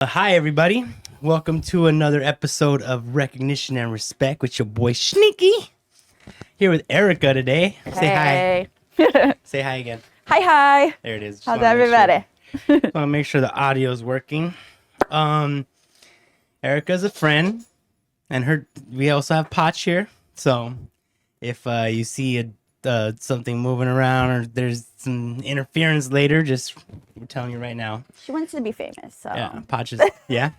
Hi, everybody. Welcome to another episode of Recognition and Respect with your boy Sneaky. Here with Erica today. Say hi. Hey. Say hi again. Hi. There it is. Just How's wanna make everybody? Sure, want to make sure the audio is working. Erica's a friend, and we also have Potch here. So if you see something moving around or there's some interference later, we're telling you right now. She wants to be famous, so. Yeah, Potch is, yeah.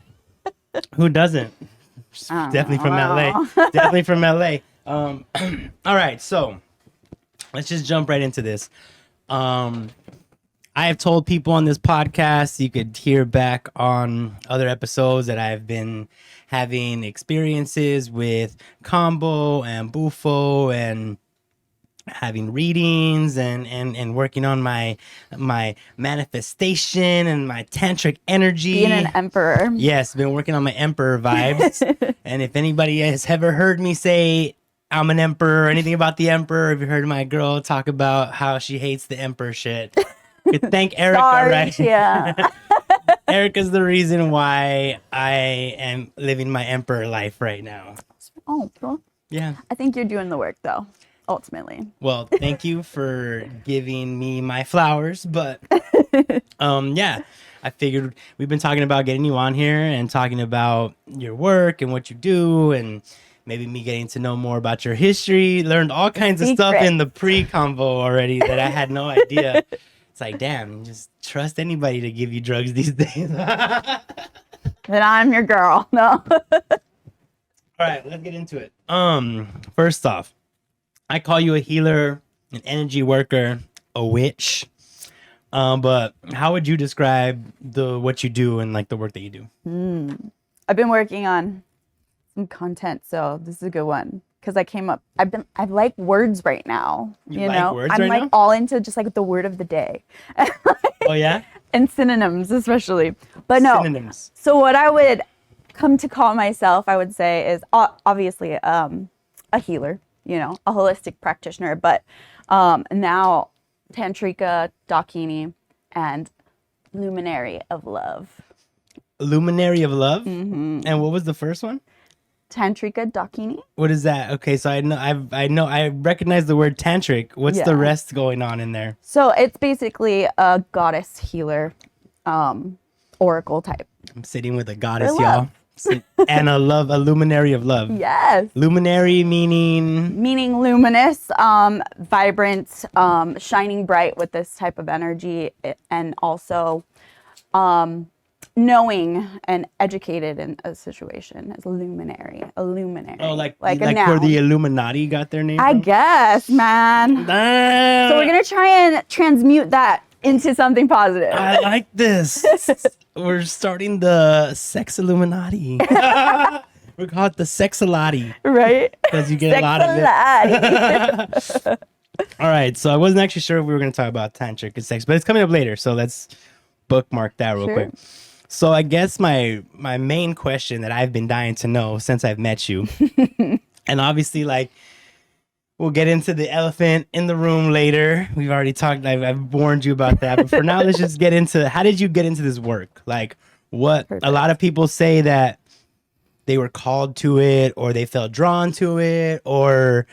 Who doesn't? Definitely from know. LA. Definitely from LA. All right, so let's just jump right into this. I have told people on this podcast, you could hear back on other episodes, that I've been having experiences with Combo and Bufo and having readings and working on my manifestation and my tantric energy. Being an emperor. Yes, been working on my emperor vibes. And if anybody has ever heard me say I'm an emperor or anything about the emperor, if you heard my girl talk about how she hates the emperor shit, you could thank Erica. Sorry, Right? Yeah. Erica's the reason why I am living my emperor life right now. Oh, well, Yeah. I think you're doing the work, though, ultimately. Well, thank you for giving me my flowers, but yeah, I figured we've been talking about getting you on here and talking about your work and what you do, and maybe me getting to know more about your history. Learned all kinds of stuff in the pre-convo already that I had no idea. It's like, damn, just trust anybody to give you drugs these days. Then I'm your girl. No. All right, let's get into it. First off, I call you a healer, an energy worker, a witch. But how would you describe what you do and like the work that you do? I've been working on some content, so this is a good one. Because I like words right now. You like words I'm right like now? all into just like the word of the day. Oh, yeah? And synonyms, especially. But no. Synonyms. So what I would come to call myself, I would say, is obviously a healer, a holistic practitioner. But now Tantrika, Dakini, and luminary of love. Luminary of love? Mm-hmm. And what was the first one? Tantrika, Dakini. What is that? Okay, so I recognize the word tantric. What's the rest going on in there? So it's basically a goddess healer, oracle type. I'm sitting with a goddess, y'all. And a luminary of love. Yes. Luminary meaning luminous, vibrant, shining bright with this type of energy, and also knowing and educated in a situation as a luminary. Oh, like a where noun. the Illuminati got their name I from? guess, man. So we're gonna try and transmute that into something positive. I like this. We're starting the sex Illuminati. We call it the Sexilati. Right? Because you get a lot of it. All right, so I wasn't actually sure if we were going to talk about tantric and sex, but it's coming up later, so let's bookmark that real quick. So I guess my main question that I've been dying to know since I've met you, and obviously, like, we'll get into the elephant in the room later. We've already talked. I've warned you about that. But for now, let's just get into how did you get into this work? Like, what? Perfect. A lot of people say that they were called to it or they felt drawn to it or,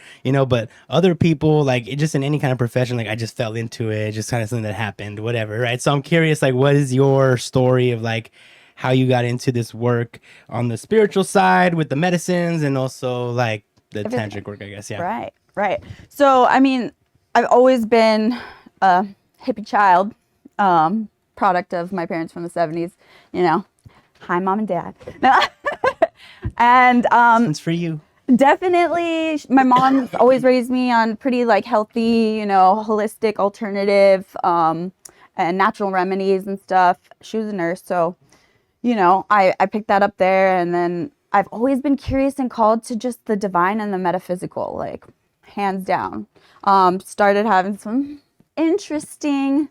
but other people, like, it just in any kind of profession, like, I just fell into it. Just kind of something that happened, whatever, right? So I'm curious, like, what is your story of, like, how you got into this work on the spiritual side with the medicines and also, like, the tantric work, I guess, yeah. Right. So, I mean, I've always been a hippie child, product of my parents from the 70s, Hi, mom and dad. And It's for you. definitely, my mom's always raised me on pretty, like, healthy, holistic, alternative, and natural remedies and stuff. She was a nurse, so, I picked that up there. And then I've always been curious and called to just the divine and the metaphysical, like, hands down. Started having some interesting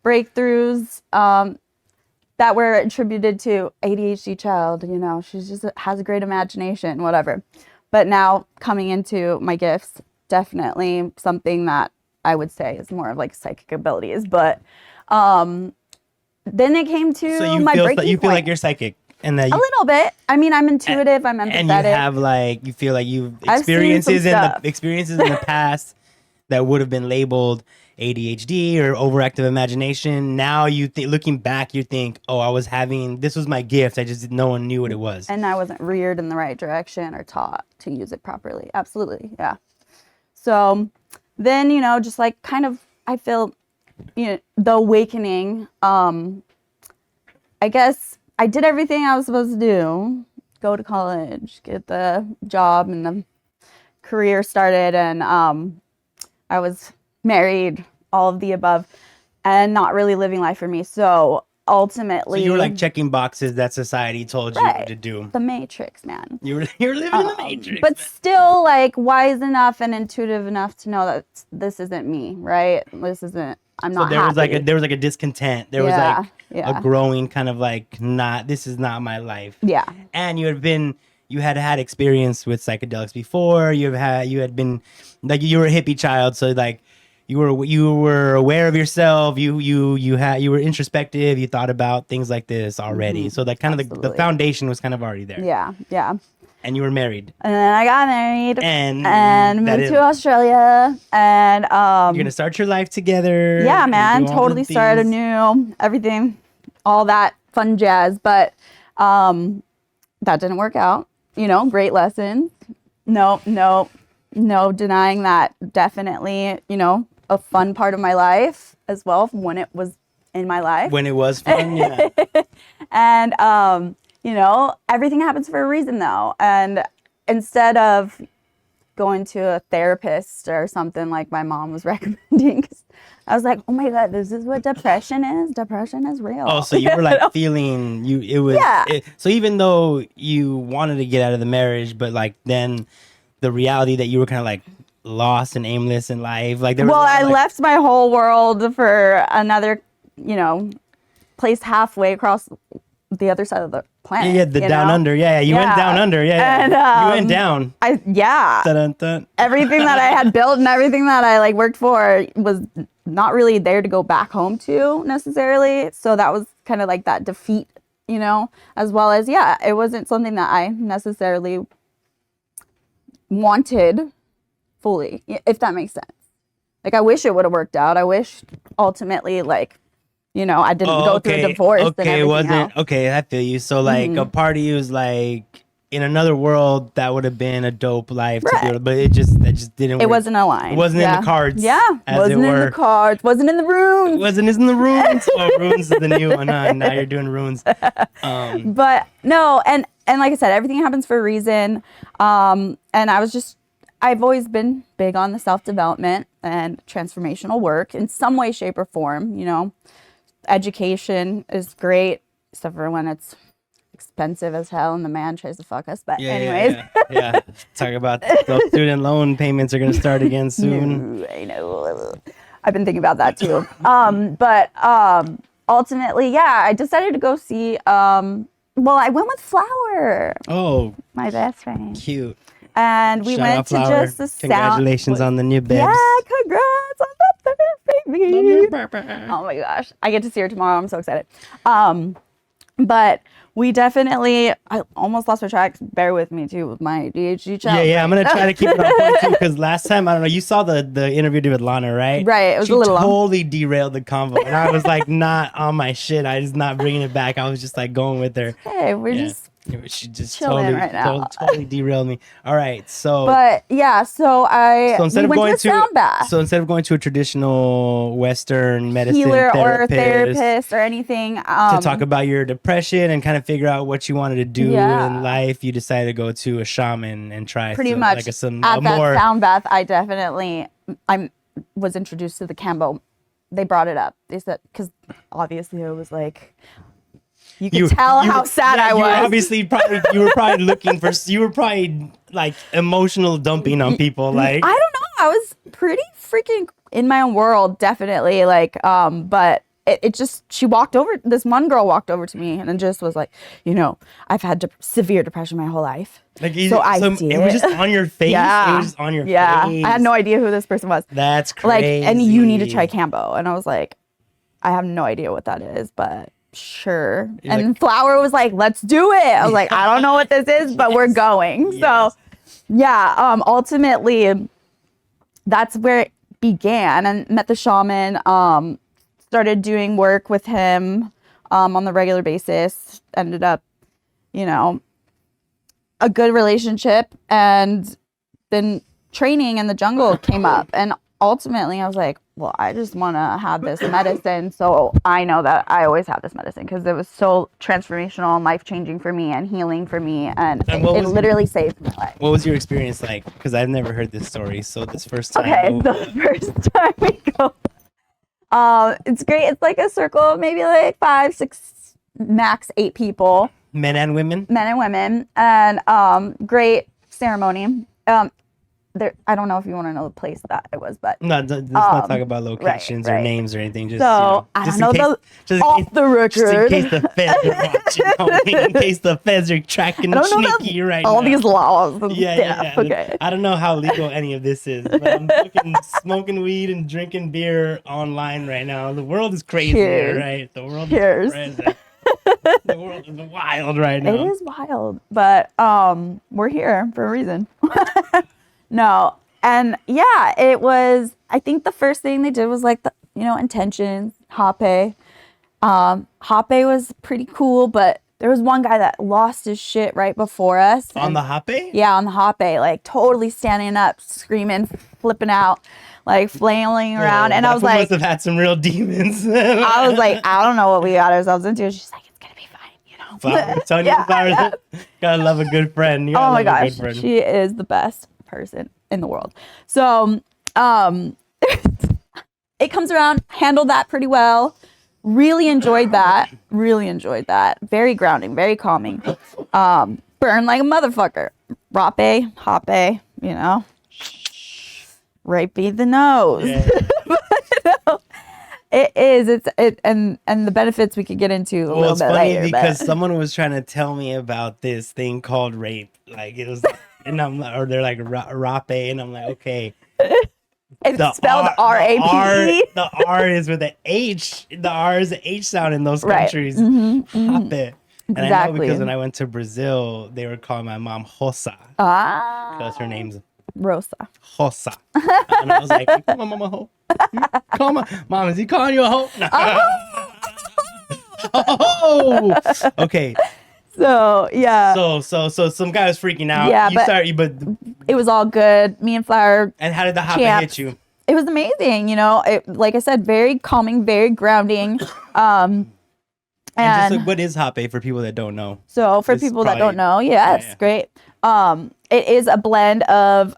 breakthroughs that were attributed to ADHD child. She just has a great imagination, whatever. But now coming into my gifts, definitely something that I would say is more of like psychic abilities. But then it came to So you my feel breaking you feel point. like you're psychic, and that A you, little bit. I mean, I'm intuitive. I'm empathetic. and you have like you feel like you've I've seen some experiences in the past that would have been labeled ADHD or overactive imagination. Now looking back, you think, oh, this was my gift. No one knew what it was. And I wasn't reared in the right direction or taught to use it properly. Absolutely. Yeah. So then, just like kind of, I feel, the awakening, I guess I did everything I was supposed to do, go to college, get the job and the career started. And I was married, all of the above, and not really living life for me. So ultimately, so you were like checking boxes that society told you to do. The Matrix, man. You're living in the Matrix. But still, like, wise enough and intuitive enough to know that this isn't me, right? This isn't. I'm not. So there happy. was like a discontent. There was like a growing kind of like this is not my life. Yeah. And you had experience with psychedelics before. You had been like you were a hippie child, so like you were aware of yourself. You were introspective. You thought about things like this already. Mm-hmm. So that kind of the foundation was kind of already there. Yeah, yeah. And you were married. And then I got married and moved to Australia. And you're gonna start your life together. Yeah, man, totally started anew. Everything, all that fun jazz. But that didn't work out. Great lessons. No denying that. Definitely, a fun part of my life as well when it was in my life. When it was fun, yeah. And, everything happens for a reason though. And instead of going to a therapist or something like my mom was recommending, I was like, oh my God, this is what depression is. Depression is real. Oh, so you were like feeling so even though you wanted to get out of the marriage, but like then the reality that you were kind of like lost and aimless in life. Like I left my whole world for another, place halfway across the other side of the planet. Yeah, down under. Yeah, you went down under. Yeah, and, you went down. Dun-dun-dun. Everything that I had built and everything that I like worked for was not really there to go back home to necessarily. So that was kind of like that defeat, as well as, it wasn't something that I necessarily wanted fully, if that makes sense. Like, I wish it would have worked out. I wish ultimately, like, I didn't go through a divorce and everything it wasn't else. Okay, I feel you. So like a part of you is like, in another world that would have been a dope life to build, but that just didn't work. It wasn't aligned. It wasn't in the cards. Yeah, wasn't in the cards. Wasn't in the runes. Wasn't in the runes. Oh, runes is the new one. Now you're doing runes. But no, and like I said, everything happens for a reason. And I've always been big on the self-development and transformational work in some way, shape, or form. Education is great, except for when it's expensive as hell and the man tries to fuck us. But anyways. Yeah. Talk about those student loan payments are going to start again soon. No, I know. I've been thinking about that too. But ultimately, I decided to go see, I went with Flower. Oh. My best friend. Cute. And we went to just the Congratulations on the new babes. Yeah, congrats on the third baby. Oh my gosh. I get to see her tomorrow. I'm so excited. But we definitely, I almost lost my track. Bear with me too with my ADHD child. Yeah, I'm going to try to keep it on point too, because last time, I don't know, you saw the interview with Lana, right? Right, it was a little long. She totally derailed the convo, and I was like not on my shit. I was not bringing it back. I was just like going with her. Hey, we're just she just chilling right now. totally derailed me. All right, so. But yeah, so instead of going to a sound bath. So instead of going to a traditional Western medicine healer or therapist or anything to talk about your depression and kind of figure out what you wanted to do in life, you decided to go to a shaman and try pretty much at that sound bath. I was introduced to the Cambo. They brought it up. They said, because obviously it was like. You could tell how sad I was. You were probably like emotional dumping on people. Like, I don't know. I was pretty freaking in my own world, definitely. Like, but it just, this one girl walked over to me and just was like, I've had severe depression my whole life. Like, it was just on your face. Yeah. It was just on your face. I had no idea who this person was. That's crazy. Like, and you need to try Cambo. And I was like, I have no idea what that is, but sure. You're And like- Flower was like, let's do it. I was like, I don't know what this is, but we're going. Yes. So yeah, ultimately that's where it began, and met the shaman, started doing work with him on the regular basis, ended up, you know, a good relationship, and then training in the jungle came up, and ultimately I was like, well, I just want to have this medicine, so I know that I always have this medicine because it was so transformational and life-changing for me and healing for me, and it literally saved my life. What was your experience like? Because I've never heard this story, so this first time. Okay, so the first time we go, it's great. It's like a circle of maybe like 5, 6, max 8 people. Men and women? Men and women, and great ceremony. I don't know if you want to know the place that it was, but No, let's not talk about locations or right. names or anything. Just, so I don't know off the record. Just in case the feds are watching, homie, in case the feds are tracking sneaky right now. All these laws and Yeah. stuff. Okay. I don't know how legal any of this is, but I'm fucking smoking weed and drinking beer online right now. The world is crazy, Cheers. right? The world Cheers. is crazy. The world is wild right now. It is wild, but we're here for a reason. No, and yeah, it was. I think the first thing they did was like the intentions, hape. Hape was pretty cool, but there was one guy that lost his shit right before us. On the hape? Yeah, on the hape, like totally standing up, screaming, flipping out, like flailing around, and I was like, must have had some real demons. I was like, I don't know what we got ourselves into. She's like, it's gonna be fine, Flower, Tony, Yeah, Flower, yeah. Gotta love a good friend. You gotta Oh my love a gosh, good friend. she is the best person in the world. So, it comes around, handled that pretty well. Really enjoyed that. Very grounding, very calming. Burn like a motherfucker. Rape, hape, right be the nose. Yeah. It is. And the benefits we could get into a little It's bit funny later. because someone was trying to tell me about this thing called rape. Like it was, or they're like rape, and I'm like, okay. It's spelled R-A-P-E. The R is with an H. The R is an H sound in those Right. countries. Mm-hmm, Hape. And I know Exactly. because when I went to Brazil, they were calling my mom Rosa. Because her name's Rosa. Rosa. And I was like, come on, mama, ho. Come on. Mom, is he calling you a hoe? No. Oh! Okay. So yeah. So some guy was freaking out. Yeah, but it was all good. Me and Flower. and how did the hape Champs. hit you? It was amazing. It, like I said, very calming, very grounding. And And just like, what is hape for people that don't know? so for It's people that probably- don't know, yes, yeah. great. It is a blend of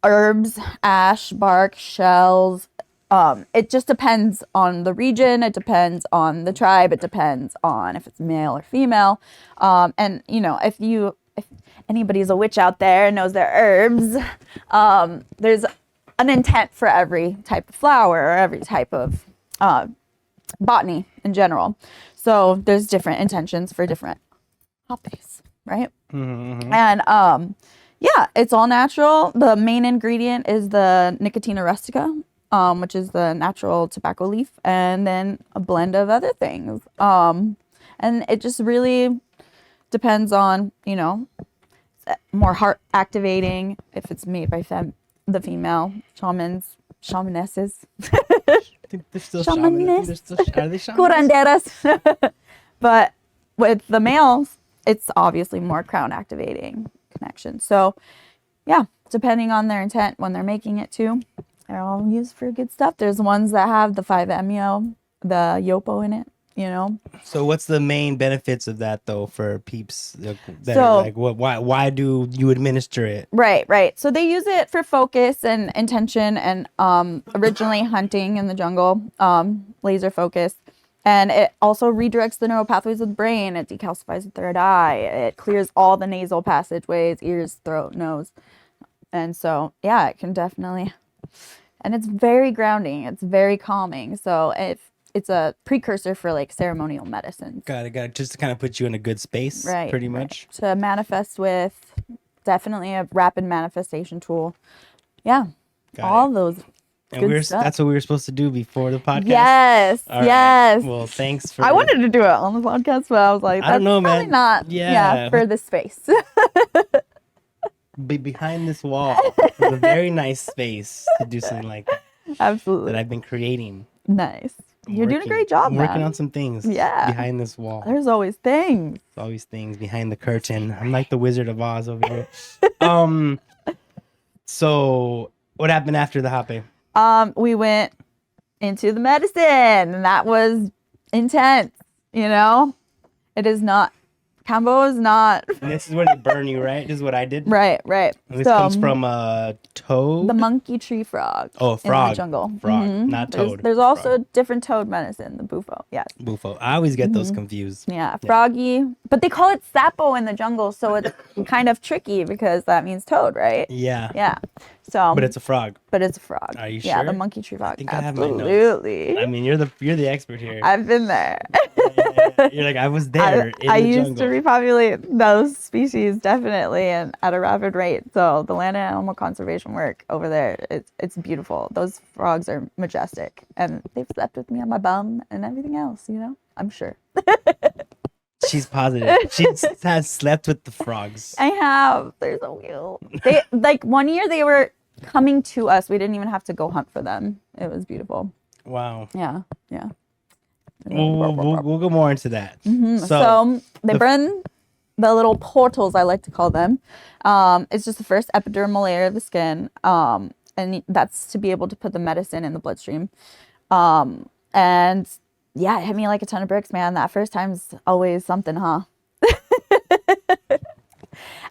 herbs, ash, bark, shells. It just depends on the region. It depends on the tribe. It depends on if it's male or female. And if anybody's a witch out there and knows their herbs, there's an intent for every type of flower or every type of botany in general. So there's different intentions for different hapes, right? Mm-hmm. And yeah, it's all natural. The main ingredient is the Nicotina rustica, which is the natural tobacco leaf, and then a blend of other things. And it just really depends on, more heart activating if it's made by the female shamanesses. They're still Shamanists. Are they shamans? Curanderas. But with the males, it's obviously more crown activating connection. So yeah, depending on their intent when they're making it too, they're all used for good stuff. There's ones that have the 5-MeO, the yopo in it, So what's the main benefits of that though for peeps that So- are like why do you administer it? Right. So they use it for focus and intention and originally hunting in the jungle, laser focus. And it also redirects the neural pathways of the brain. It decalcifies the third eye. It clears all the nasal passageways, ears, throat, nose. And so, yeah, it can definitely, and it's very grounding. It's very calming. So it's a precursor for like ceremonial medicines. Got it. Just to kind of put you in a good space, Right. pretty much. To manifest with, definitely a rapid manifestation tool. Yeah. Got All those And Good stuff. that's what we were supposed to do before the podcast. Yes, All right. yes. Well, thanks for. I wanted to do it on the podcast, but I was like, I don't know, probably man. not. Yeah. For this space. Behind this wall is a very nice space to do something like that. Absolutely. That I've been creating. Nice. You're doing a great job, I'm working man. on some things. Yeah. Behind this wall. There's always things. There's always things behind the curtain. I'm like the Wizard of Oz over here. So what happened after the hape? We went into the medicine, and that was intense. You know, it is not. Cambo is not. And this is where they burn you, right? This is what I did. Right. And this comes from a toad. The monkey tree frog. Oh, a frog. In the jungle. Frog, not toad. There's also a different toad medicine, the bufo. Yes. Bufo. I always get those confused. Yeah, froggy. But they call it sapo in the jungle, so it's kind of tricky because that means toad, right? Yeah. Yeah. So. But it's a frog. Are you Yeah, sure? the monkey tree frog. I think I have my notes. Absolutely. I mean, you're the expert here. I've been there. You're like, I was there in I the used jungle. to repopulate those species definitely and at a rapid rate. So the land and animal conservation work over there, it's beautiful. Those frogs are majestic, and they've slept with me on my bum and everything else. You know, I'm sure. She's positive. She has slept with the frogs. I have. They're so cute. They like 1 year they were coming to us. We didn't even have to go hunt for them. It was beautiful. Wow. Yeah. We'll go more into that. So they burn the little portals, I like to call them. It's just the first epidermal layer of the skin. And that's to be able to put the medicine in the bloodstream. And yeah, it hit me like a ton of bricks, man. That first time's always something, huh?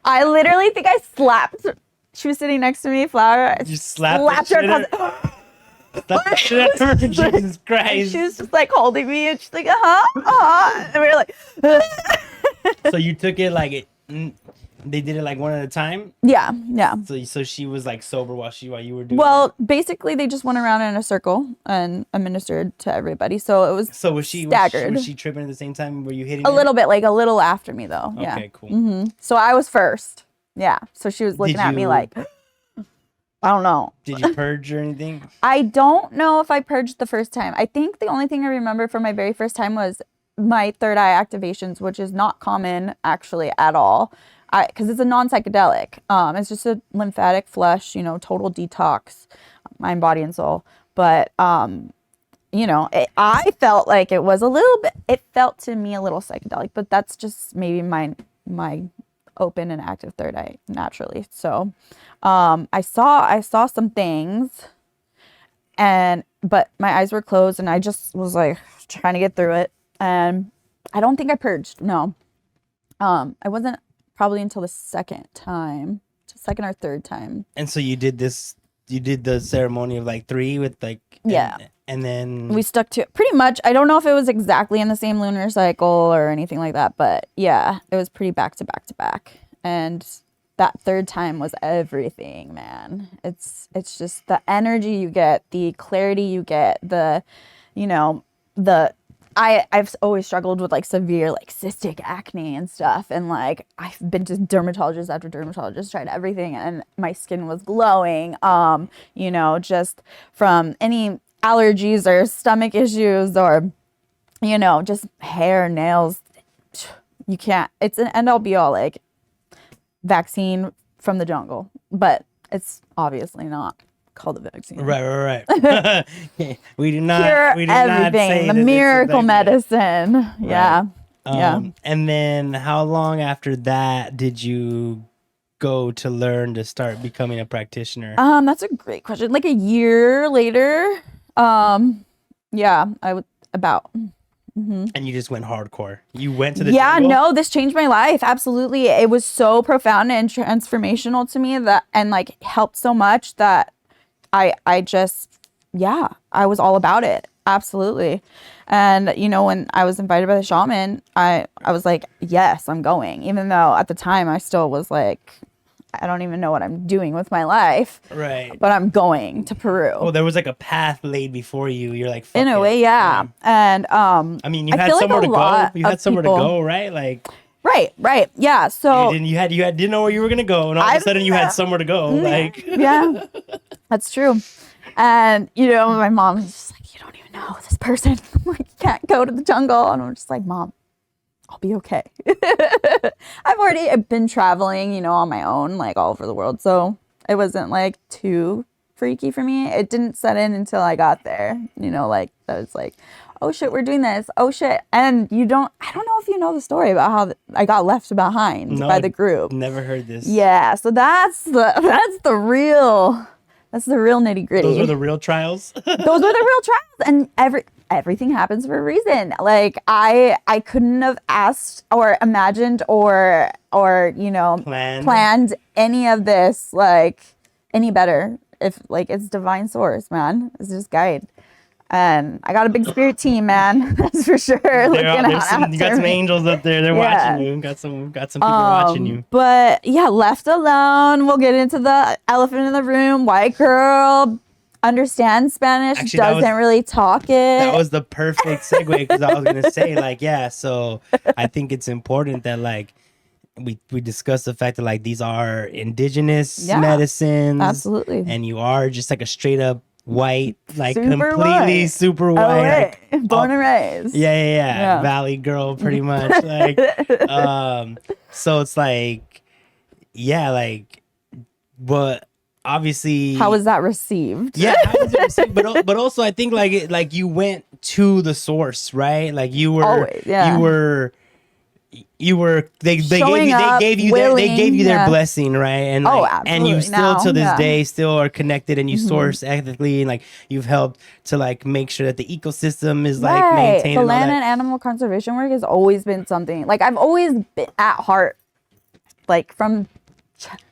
I literally think I slapped. She was sitting next to me, Flower. You slapped her. Jesus Christ. She was just like holding me, and she's like, and we were like, So you took it like it. They did it like one at a time. yeah. So she was like sober while you were doing. Well, basically, they just went around in a circle and administered to everybody. So it was So was she staggered. Was she tripping at the same time? Were you hitting a her? little bit, like a little after me, though. Yeah. Okay, cool. So I was first. Yeah. So she was looking at me like, I don't know. Did you purge or anything? I don't know if I purged the first time. I think the only thing I remember from my very first time was my third eye activations, which is not common actually at all. Because it's a non-psychedelic. It's just a lymphatic flush, total detox, mind, body, and soul. But, I felt like it was it felt to me a little psychedelic, but that's just maybe my open and active third eye naturally. So, I saw some things, but my eyes were closed, and I just was like trying to get through it. And I don't think I purged. No, I wasn't. Probably until the second or third time. And so you did the ceremony of like 3 with like. Yeah. And then. We stuck to it pretty much. I don't know if it was exactly in the same lunar cycle or anything like that, but yeah, it was pretty back to back to back. And that third time was everything, man. It's just the energy you get, the clarity you get, I've always struggled with like severe like cystic acne and stuff, and like I've been to dermatologist after dermatologist, tried everything, and my skin was glowing. Just from any allergies or stomach issues or just hair, nails. You can't. It's an end all be all like vaccine from the jungle, but it's obviously not called a vaccine. Right. we do not. Cure we do everything. not The miracle medicine. Right. Yeah. Yeah. And then how long after that did you go to learn to start becoming a practitioner? That's a great question. Like a year later. Yeah, I would about. And you just went hardcore. You went to the jungle? No, this changed my life. Absolutely. It was so profound and transformational to me and like helped so much that I just, I was all about it. Absolutely. And, when I was invited by the shaman, I was like, yes, I'm going. Even though at the time I still was like, I don't even know what I'm doing with my life. Right. But I'm going to Peru. Well, there was like a path laid before you. You're like, fuck in a it. way, yeah. And, I mean, you had somewhere to go. You had somewhere to go, right? Like. Right. Yeah. So you didn't know where you were gonna go, and all of a sudden you had somewhere to go. Like yeah, that's true. And, you know, my mom's just like, you don't even know this person. Like, you can't go to the jungle. And I'm just like, Mom, I'll be okay. I've already been traveling, you know, on my own, like all over the world. So it wasn't like too freaky for me. It didn't set in until I got there, you know, like I was like, oh shit, we're doing this. Oh shit. And I don't know if you know the story about how I got left behind by the group. Never heard this. Yeah. So that's the real nitty gritty. Those were the real trials. Those were the real trials. And everything happens for a reason. Like I couldn't have asked or imagined or you know, planned any of this like any better. If like it's divine source, man. It's just guide. And I got a big spirit team, man. That's for sure. You got some angels up there. They're watching you. Got some people watching you. But yeah, left alone. We'll get into the elephant in the room. White girl understands Spanish. Actually, doesn't really talk it. That was the perfect segue because I was gonna say like, yeah. So I think it's important that like we discussed the fact that like these are indigenous medicines. Absolutely. And you are just like a straight up white, like super LA, white. Like, born and raised. Yeah. Valley girl, pretty much. Like, so it's like, yeah, like, but obviously, how was that received? Yeah, how was it received? But also, I think like you went to the source, right? Like you were, always, they gave you their blessing, right? And like, and you still to this day still are connected, and you source ethically, and like you've helped to like make sure that the ecosystem is like maintained. The land and animal conservation work has always been something like I've always been at heart, like from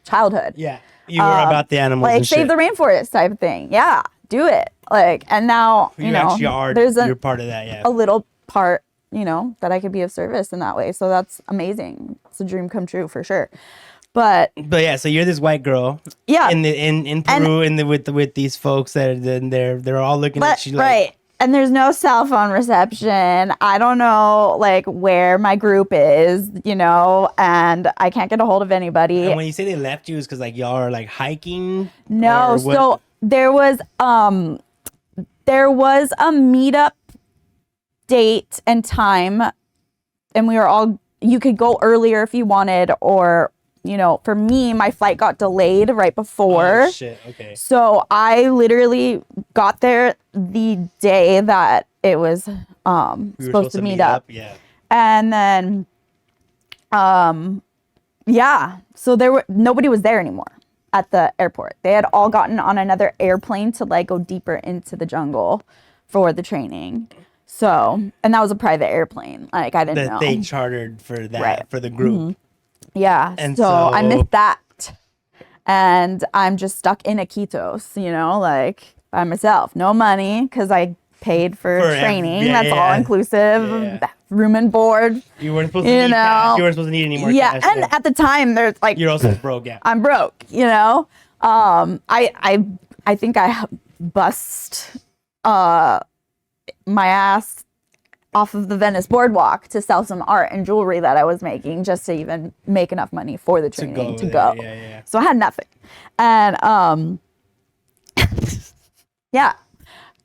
childhood. Yeah, you were about the animals, like and save shit. the rainforest type of thing. Yeah, do it. Like, and now you know actually are. You're part of that. Yeah, a little part. You know, that I could be of service in that way. So that's amazing. It's a dream come true for sure. But yeah, so you're this white girl. Yeah. In Peru and with these folks that they're all looking at you like, right. And there's no cell phone reception. I don't know like where my group is, you know, and I can't get a hold of anybody. And when you say they left you, is because like y'all are like hiking? No, so there was a meetup date and time, and we were all, you could go earlier if you wanted, or you know, for me my flight got delayed right before. Oh shit, okay. So I literally got there the day that it was supposed to meet up. Yeah. And then so nobody was there anymore at the airport. They had all gotten on another airplane to like go deeper into the jungle for the training. So, and that was a private airplane. Like I didn't know. They chartered for that, for the group. Mm-hmm. Yeah. And so I missed that. And I'm just stuck in Iquitos, you know, like by myself. No money because I paid for training. That's all inclusive. Room and board. You weren't supposed to need cash. You weren't supposed to need any more cash. Yeah. And at the time there's like, you're also broke. Yeah. I'm broke, you know. I think I bust my ass off of the Venice boardwalk to sell some art and jewelry that I was making just to even make enough money for the training to go. Yeah. So I had nothing. And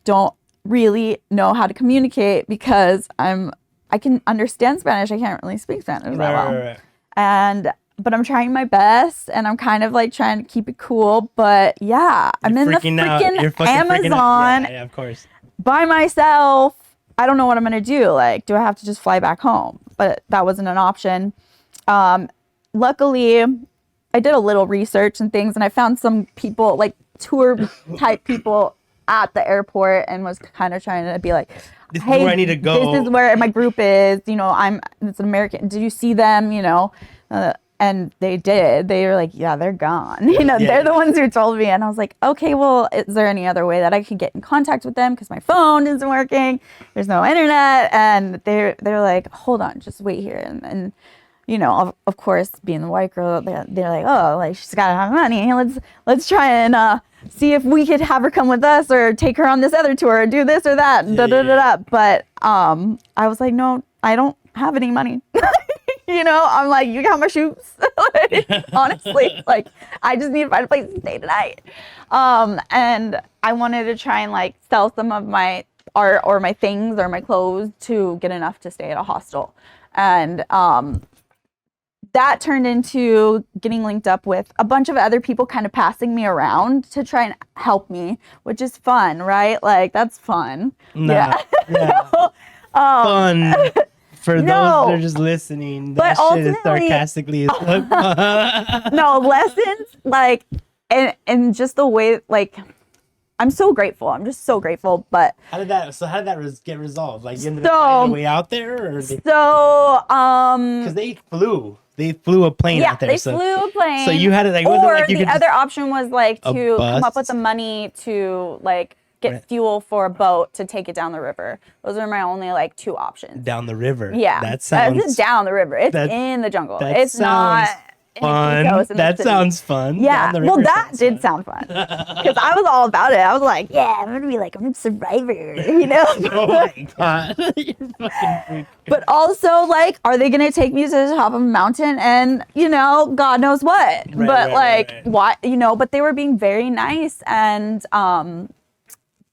don't really know how to communicate because I can understand Spanish. I can't really speak Spanish that well. Right. But I'm trying my best, and I'm kind of like trying to keep it cool. But yeah, I'm in the freaking Amazon. Yeah, of course. By myself. I don't know what I'm going to do. Like, do I have to just fly back home? But that wasn't an option. Luckily, I did a little research and things, and I found some people, like tour type people at the airport, and was kind of trying to be like, this is where I need to go. This is where my group is. You know, it's an American. Did you see them? You know, and they did. They were like, yeah, they're gone. You know, they're the ones who told me. And I was like, okay, well, is there any other way that I could get in contact with them? Because my phone isn't working. There's no internet. And they're like, hold on, just wait here. And you know, of course, being the white girl, they're like, oh, like she's got to have money. Let's try and see if we could have her come with us or take her on this other tour or do this or that. But I was like, no, I don't have any money. You know, I'm like, you got my shoes. Like, honestly, like I just need to find a place to stay tonight. And I wanted to try and like sell some of my art or my things or my clothes to get enough to stay at a hostel. And that turned into getting linked up with a bunch of other people kind of passing me around to try and help me, which is fun, right? Like that's fun. Nah, yeah. No, Fun. For those No. that are just listening, But that shit is ultimately- sarcastically as fuck. no, lessons like and just the way like I'm so grateful. I'm just so grateful. But How did that get resolved? Like you ended So- up finding a way out there, or so because they flew a plane yeah, out there. they so, flew a plane. So you had it like, it wasn't or like you the could other just, option was like A to come up bus? with the money to like get Right. fuel for a boat to take it down the river. Those are my only like two options. down the river. Yeah, that sounds it's down the river. It's that- in the jungle. that It's not sounds in a fun. coast in the That city. sounds fun. Yeah, Down the well, river that sounds did fun. sound fun because I was all about it. I was like, yeah, I'm gonna be like I'm a survivor, you know. Oh my god, you fucking freak. But also, like, are they gonna take me to the top of a mountain and, you know, God knows what? Right, but right, like, right. why? You know, but they were being very nice, and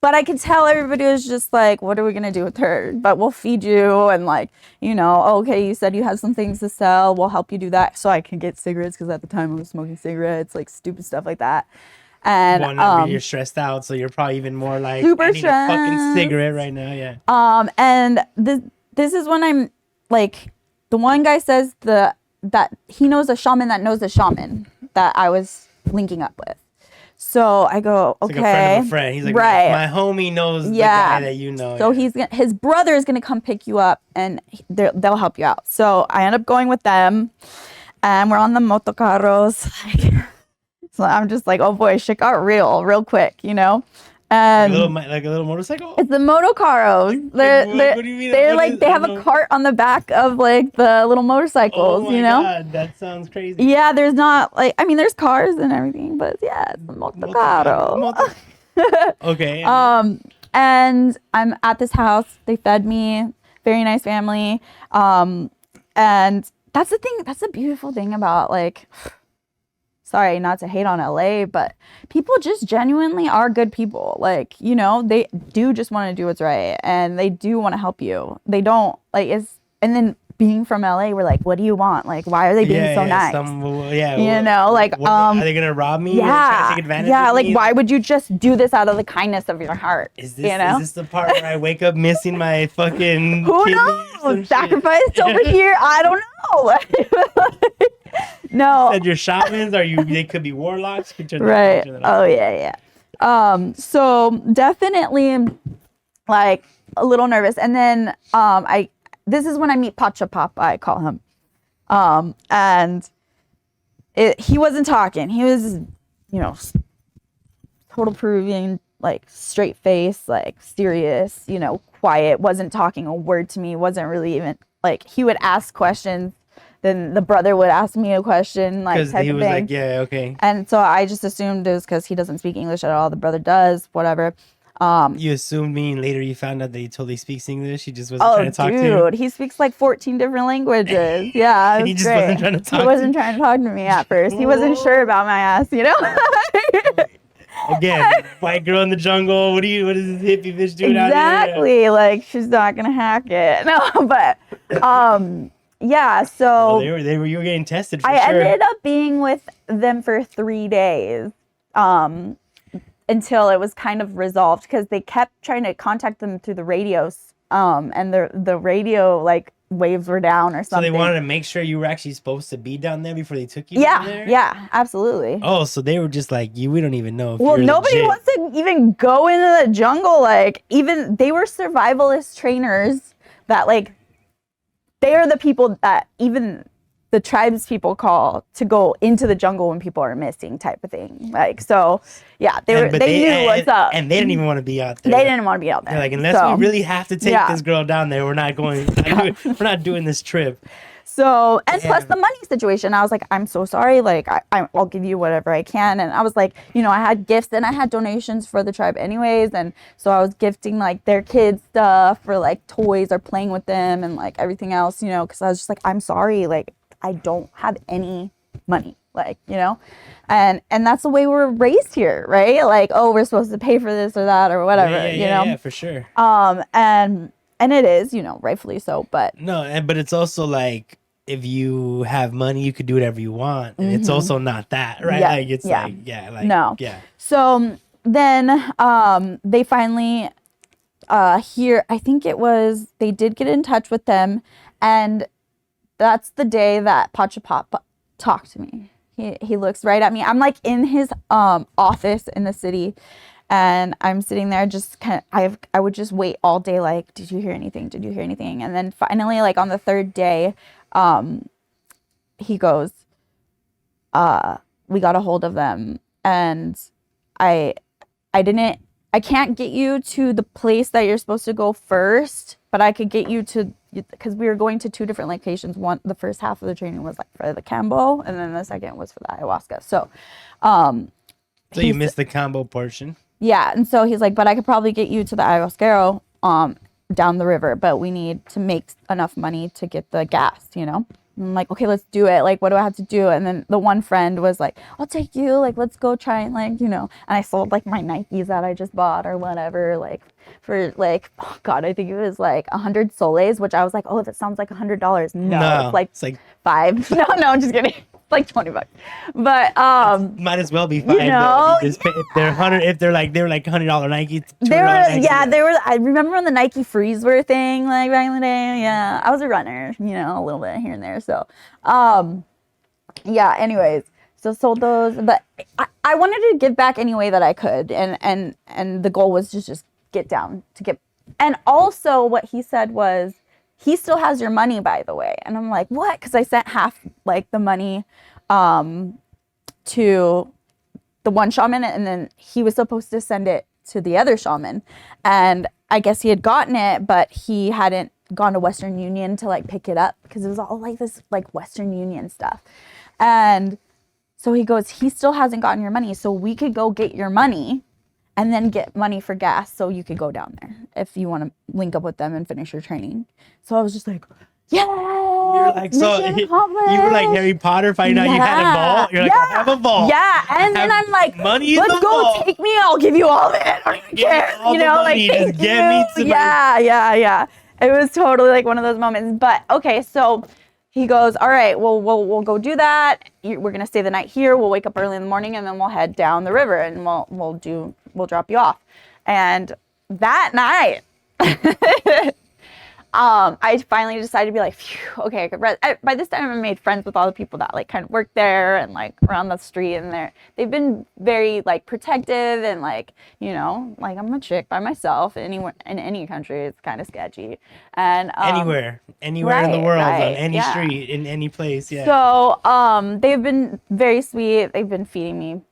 but I could tell everybody was just like, what are we gonna do with her? But we'll feed you, and like, you know, okay, you said you had some things to sell. We'll help you do that, so I can get cigarettes because at the time I was smoking cigarettes, like stupid stuff like that. And Well, you're stressed out, so you're probably even more like, Super I need a fucking stressed. cigarette right now. Yeah. And this is when I'm like, the one guy says that he knows a shaman that knows a shaman that I was linking up with. So I go, It's okay, like a friend of a friend. He's like, right. my homie knows Yeah. the guy that you know. So yeah. his brother is gonna come pick you up, and they'll help you out. So I end up going with them, and we're on the motocarros. So I'm just like, oh boy, shit got real quick, you know. And like a little motorcycle. it's the motocarros. What do you mean? They're What like is- they I have don't a know. cart on the back of like the little Oh motorcycles, my you know? god, that sounds crazy. Yeah, there's not like I mean there's cars and everything, but yeah, it's the motocarro. Okay. And I'm at this house. They fed me. Very nice family. And that's the thing. That's the beautiful thing about like. Sorry, not to hate on LA, but people just genuinely are good people. Like, you know, they do just want to do what's right, and they do want to help you. They don't like and then being from LA, we're like, what do you want? Like, why are they being so nice? You know, like, are they gonna rob me? Or try to yeah, take advantage yeah. of Like, me? why would you just do this out of the kindness of your heart? Is this you know? is this the part where I wake up missing my fucking Who kidney or some knows? shit? Sacrificed over here? I don't know. No. Said your shamans are you? They could be warlocks. Could turn that- Right. turn that off. Oh yeah. So definitely like a little nervous. And then this is when I meet Pacha Papa, I call him. And he wasn't talking. He was, you know, total Peruvian, like straight face, like serious, you know, quiet, wasn't talking a word to me, wasn't really even like he would ask questions. Then the brother would ask me a question, like Because type he of was thing. like, yeah, okay. And so I just assumed it was because he doesn't speak English at all. The brother does, whatever. You assumed me, and later you found out that he totally speaks English. He just wasn't Oh, trying to talk to you. dude, he speaks like 14 different languages. Yeah, it And he was just great. wasn't trying to talk He to wasn't you. trying to talk to me at first. He wasn't sure about my ass, you know? Again, white girl in the jungle. What is this hippie bitch doing out here? Exactly. Like, she's not going to hack it. No, but, yeah, so. Well, you were getting tested for I sure. ended up being with them for 3 days until it was kind of resolved because they kept trying to contact them through the radios and the radio like waves were down or So something. they wanted to make sure you were actually supposed to be down there before they took you down there? Yeah, absolutely. Oh, so they were just like, we don't even know if Well, you're nobody legit. wants to even go into the jungle. Like, even they were survivalist trainers that, like, they are the people that even the tribes people call to go into the jungle when people are missing, type of thing. Like, so, yeah, they knew what's up. And they didn't even want to be out there. They didn't want to be out there. They're like, unless So- we really have to take yeah. this girl down there, we're not going. We're not doing this trip. So, and plus Damn. the money situation, I was like, I'm so sorry. Like, I'll give you whatever I can. And I was like, you know, I had gifts and I had donations for the tribe anyways. And so I was gifting like their kids stuff or like toys or playing with them and like everything else, you know, because I was just like, I'm sorry. Like, I don't have any money, like, you know, and that's the way we're raised here, right? Like, oh, we're supposed to pay for this or that or whatever, you know? Yeah, for sure. And it is, you know, rightfully so, but No, but it's also like, if you have money, you could do whatever you want. And it's also not that, right? Yeah, Like, it's yeah. like, yeah, like, no. yeah. So then they finally here, I think it was, they did get in touch with them, and that's the day that Pachapapa talked to me. He looks right at me. I'm like in his office in the city, and I'm sitting there just kind of, I would just wait all day, like, did you hear anything? Did you hear anything? And then finally, like on the third day, he goes, we got a hold of them, and I can't get you to the place that you're supposed to go first, but I could get you to, because we were going to two different locations. One, the first half of the training was like for the Cambo, and then the second was for the ayahuasca. So, So you missed the combo portion. Yeah, and so he's like, but I could probably get you to the ayahuasquero down the river, but we need to make enough money to get the gas, you know? I'm like, okay, let's do it. Like, what do I have to do? And then the one friend was like, I'll take you. Like, let's go try and, like, you know. And I sold like my Nikes that I just bought or whatever, like for like, oh God, I think it was like 100 soles, which I was like, oh, that sounds like $100. No, it's like $5. No, I'm just kidding. It's like $20. But might as well be $5. You know, if they're they were like $100 Nike. They were. I remember when the Nike Freeze were a thing, like back in the day. Yeah, I was a runner, you know, a little bit here and there. So, yeah. Anyways, so sold those, but I wanted to give back any way that I could, and the goal was to just get down to get. And also, what he said was, he still has your money, by the way. And I'm like, what? Because I sent half like the money to the one shaman, and then he was supposed to send it to the other shaman. And I guess he had gotten it, but he hadn't gone to Western Union to like pick it up, because it was all like this like Western Union stuff. And so he goes, he still hasn't gotten your money, so we could go get your money and then get money for gas so you could go down there if you want to link up with them and finish your training. So I was just like, yeah. You're like, so you were like Harry Potter finding out you had a vault. You're like, I have a vault. Yeah, and then I'm like, money in let's the go, vault. Take me, I'll give you all of it. I don't even care. You know, like, just get me to yeah. It was totally like one of those moments. But okay, so he goes, all right, well, we'll go do that. We're gonna stay the night here. We'll wake up early in the morning, and then we'll head down the river, and we'll drop you off. And that night, I finally decided to be like, phew, okay, I could rest. By this time, I made friends with all the people that like kind of work there and like around the street, and they've been very like protective, and like, you know, like I'm a chick by myself. Anywhere in any country, it's kind of sketchy. And anywhere in the world, on any street, in any place, yeah. So they've been very sweet. They've been feeding me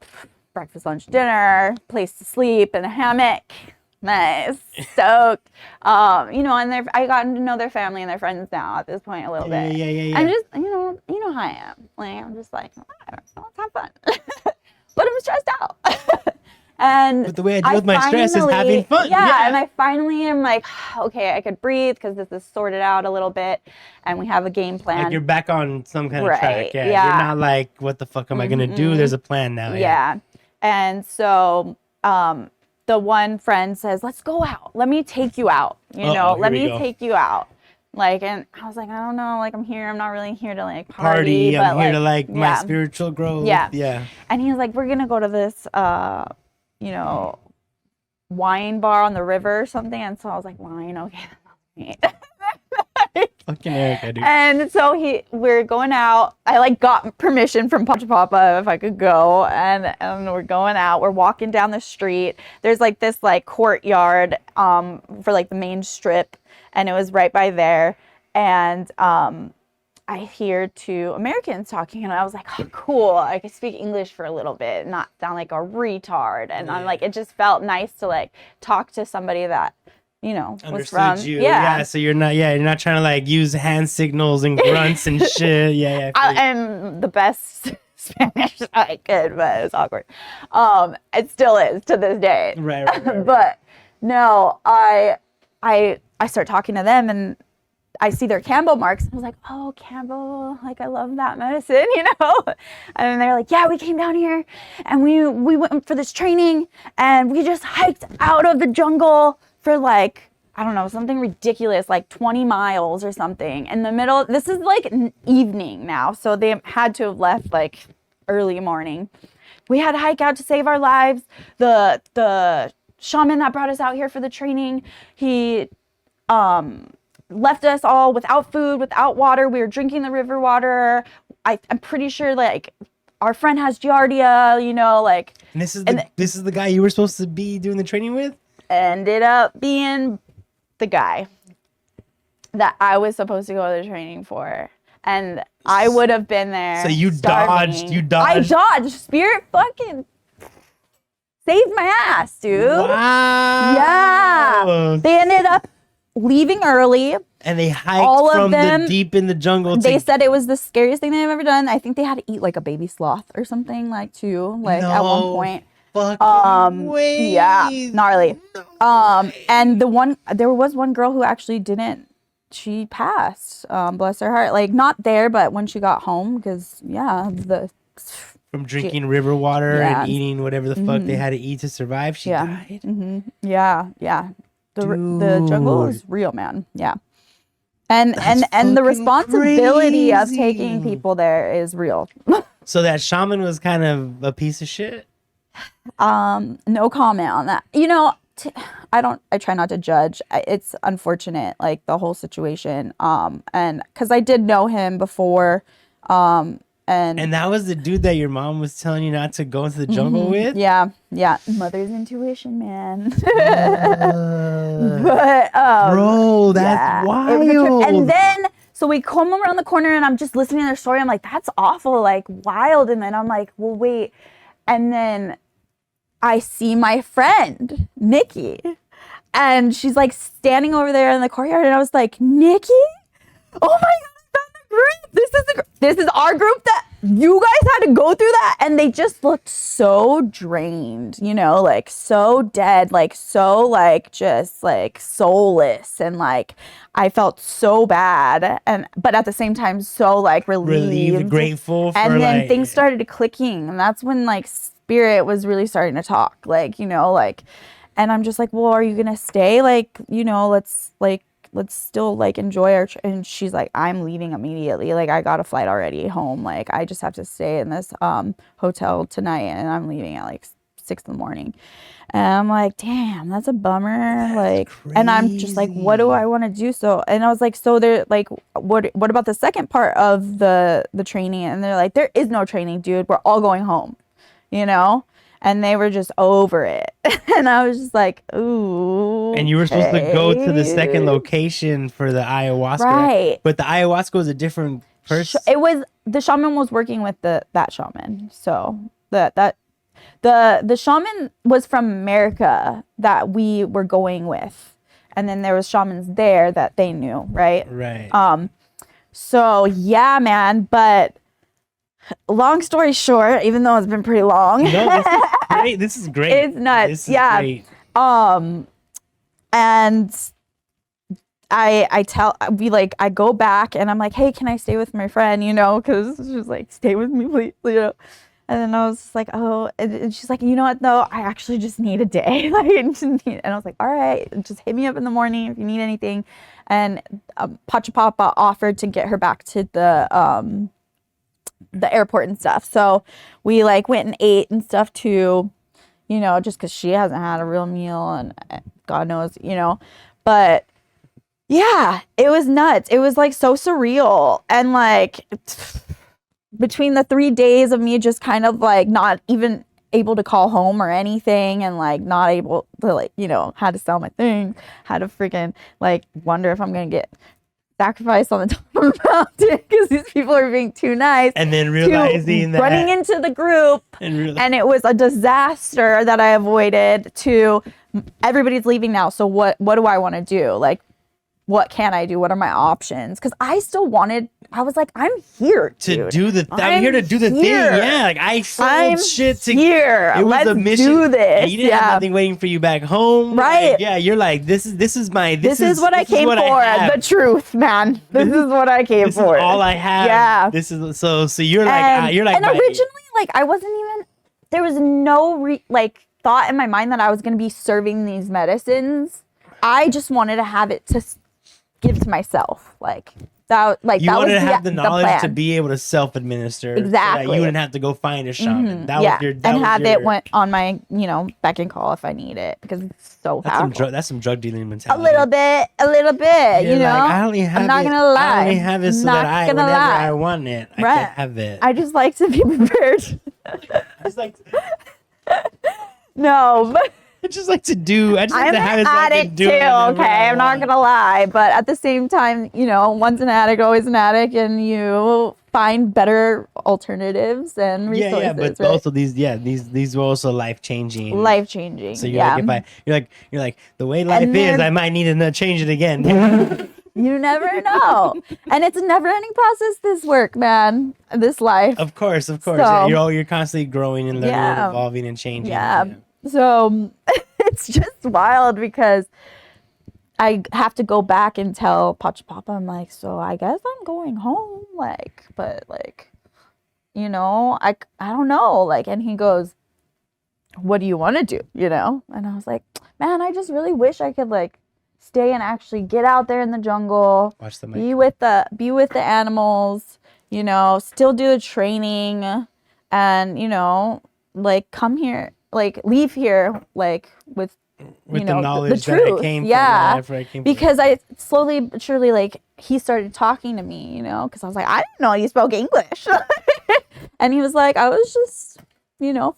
breakfast, lunch, dinner, place to sleep in a hammock. Nice, soaked. You know, and I gotten to know their family and their friends now at this point a little bit. Yeah. I'm just, you know how I am. Like, I'm just like, let's have fun. But I'm stressed out. But the way I deal with my stress is having fun. Yeah, and I finally am like, okay, I could breathe because this is sorted out a little bit, and we have a game plan. Like you're back on some kind of track. Yeah. You're not like, what the fuck am I gonna do? There's a plan now. Yeah. And so, the one friend says, let's go out. Let me take you out. Let me take you out. Like, and I was like, I don't know. Like, I'm here. I'm not really here to like party. I'm here to like my spiritual growth. Yeah. And he was like, we're going to go to this, wine bar on the river or something. And so I was like, wine. Okay. That's me. Fucking Erica, dude. And so we're going out. I like got permission from Pachapapa if I could go, and we're going out. We're walking down the street. There's like this like courtyard for like the main strip, and it was right by there. And I hear two Americans talking, and I was like, oh, cool. I could speak English for a little bit, not sound like a retard. And I'm like, it just felt nice to like talk to somebody that, you know, understood was from you. Yeah. So you're not trying to like use hand signals and grunts and shit. Yeah. I'm the best Spanish I could, but it's awkward. It still is to this day. Right. But no, I start talking to them, and I see their Campbell marks. I was like, oh, Campbell, like I love that medicine, And they're like, yeah, we came down here and we went for this training and we just hiked out of the jungle for like, I don't know, something ridiculous, like 20 miles or something in the middle. This is like evening now. So they had to have left like early morning. We had to hike out to save our lives. The shaman that brought us out here for the training, he left us all without food, without water. We were drinking the river water. I'm pretty sure like our friend has giardia, like. And this is the guy you were supposed to be doing the training with? Ended up being the guy that I was supposed to go to the training for. And I would have been there. So you starving. dodged. I dodged. Spirit fucking saved my ass, dude. Wow. Yeah. They ended up leaving early. And they hiked from the deep in the jungle. They said it was the scariest thing they've ever done. I think they had to eat like a baby sloth or something at one point. Way. Yeah, gnarly. And there was one girl who actually didn't. She passed. Bless her heart. Like not there, but when she got home, because from drinking river water and eating whatever the fuck they had to eat to survive, she died. Mm-hmm. Yeah. The jungle is real, man. Yeah. And the responsibility of taking people there is real. So that shaman was kind of a piece of shit? No comment on that. I try not to judge. It's unfortunate, like the whole situation. And because I did know him before, and that was the dude that your mom was telling you not to go into the jungle with? Yeah. Mother's intuition, man. But bro, that's wild. And then so we come around the corner and I'm just listening to their story. I'm like, that's awful, like wild. And then I'm like, well, wait. And then I see my friend, Nikki, and she's like standing over there in the courtyard. And I was like, Nikki? Oh my God, I found the group. This is our group that you guys had to go through that. And they just looked so drained, like so dead, like so like just like soulless. And like I felt so bad. But at the same time, so like relieved, grateful for and then things started clicking. And that's when like Spirit was really starting to talk, like, and I'm just like, well, are you going to stay? Let's still like enjoy and she's like, I'm leaving immediately. Like I got a flight already home. Like I just have to stay in this hotel tonight and I'm leaving at like 6 a.m. And I'm like, damn, that's a bummer. Like, and I'm just like, what do I want to do? So, and I was like, so they're like, what about the second part of the training? And they're like, there is no training, dude. We're all going home. And they were just over it. And I was just like, ooh. And you were supposed to go to the second location for the ayahuasca. Right. But the ayahuasca was a different person. It was, the shaman was working with that shaman. So the shaman was from America that we were going with. And then there was shamans there that they knew, right? Right. So yeah, man, but long story short, even though it's been pretty long. No, this is great. It's nuts. This is great. And I go back and I'm like, hey, can I stay with my friend? Because she's like, stay with me, please. And then I was just like, oh, and she's like, you know what, though? I actually just need a day. And I was like, all right, just hit me up in the morning if you need anything. And Pachapapa offered to get her back to the airport and stuff. So we like went and ate and stuff too, just because she hasn't had a real meal and God knows, but yeah, it was nuts. It was like so surreal. And like between the 3 days of me just kind of like not even able to call home or anything and like not able to like, had to sell my thing, had to freaking like wonder if I'm going to get sacrificed on the top of a mountain because these people are being too nice. And then realizing that running into the group and it was a disaster that I avoided to everybody's leaving now. So what do I want to do? Like what can I do? What are my options? Because I still wanted, I was like, I'm here to do the. I'm here to do the thing. Yeah, like I sold shit to. Here. It was Let's a mission. do this. And you didn't have nothing waiting for you back home. Right. Like, yeah, you're like this is my. This is what I came for. The truth, man. This is what I came for. This is all I have. Yeah. This is so you're like you're like. And originally, like I wasn't even. There was no thought in my mind that I was going to be serving these medicines. I just wanted to have it to give to myself, like that. Like you that wanted was to have the knowledge to plan. be able to self-administer. Exactly. So that you wouldn't have to go find a shaman. That yeah. was your. And have it went on my, beck and call if I need it because it's so powerful. That's some drug dealing mentality. A little bit. You're like, I only have I'm not gonna lie. I only have it so that whenever I want it, I can have it. I just like to be prepared. It's like. No, but. I just like to do. I just like to have it so I can do it. Okay, I'm not gonna lie, but at the same time, once an addict, always an addict, and you find better alternatives and resources. Yeah, but right? also these were also life changing. Life changing. So you're you're like the way life is, I might need to change it again. You never know, and it's a never-ending process. This work, man, this life. Of course. So, yeah, you're constantly growing and learning, and evolving and changing. Yeah. So it's just wild because I have to go back and tell Papa, I'm like, so I guess I'm going home. I don't know. And he goes, what do you want to do? And I was like, man, I just really wish I could stay and actually get out there in the jungle, watch the be with the animals, still do the training and, come here. Leave here with the knowledge the truth. That I came from, because I slowly but surely he started talking to me, because I was like, I didn't know you spoke English. And he was like, I was just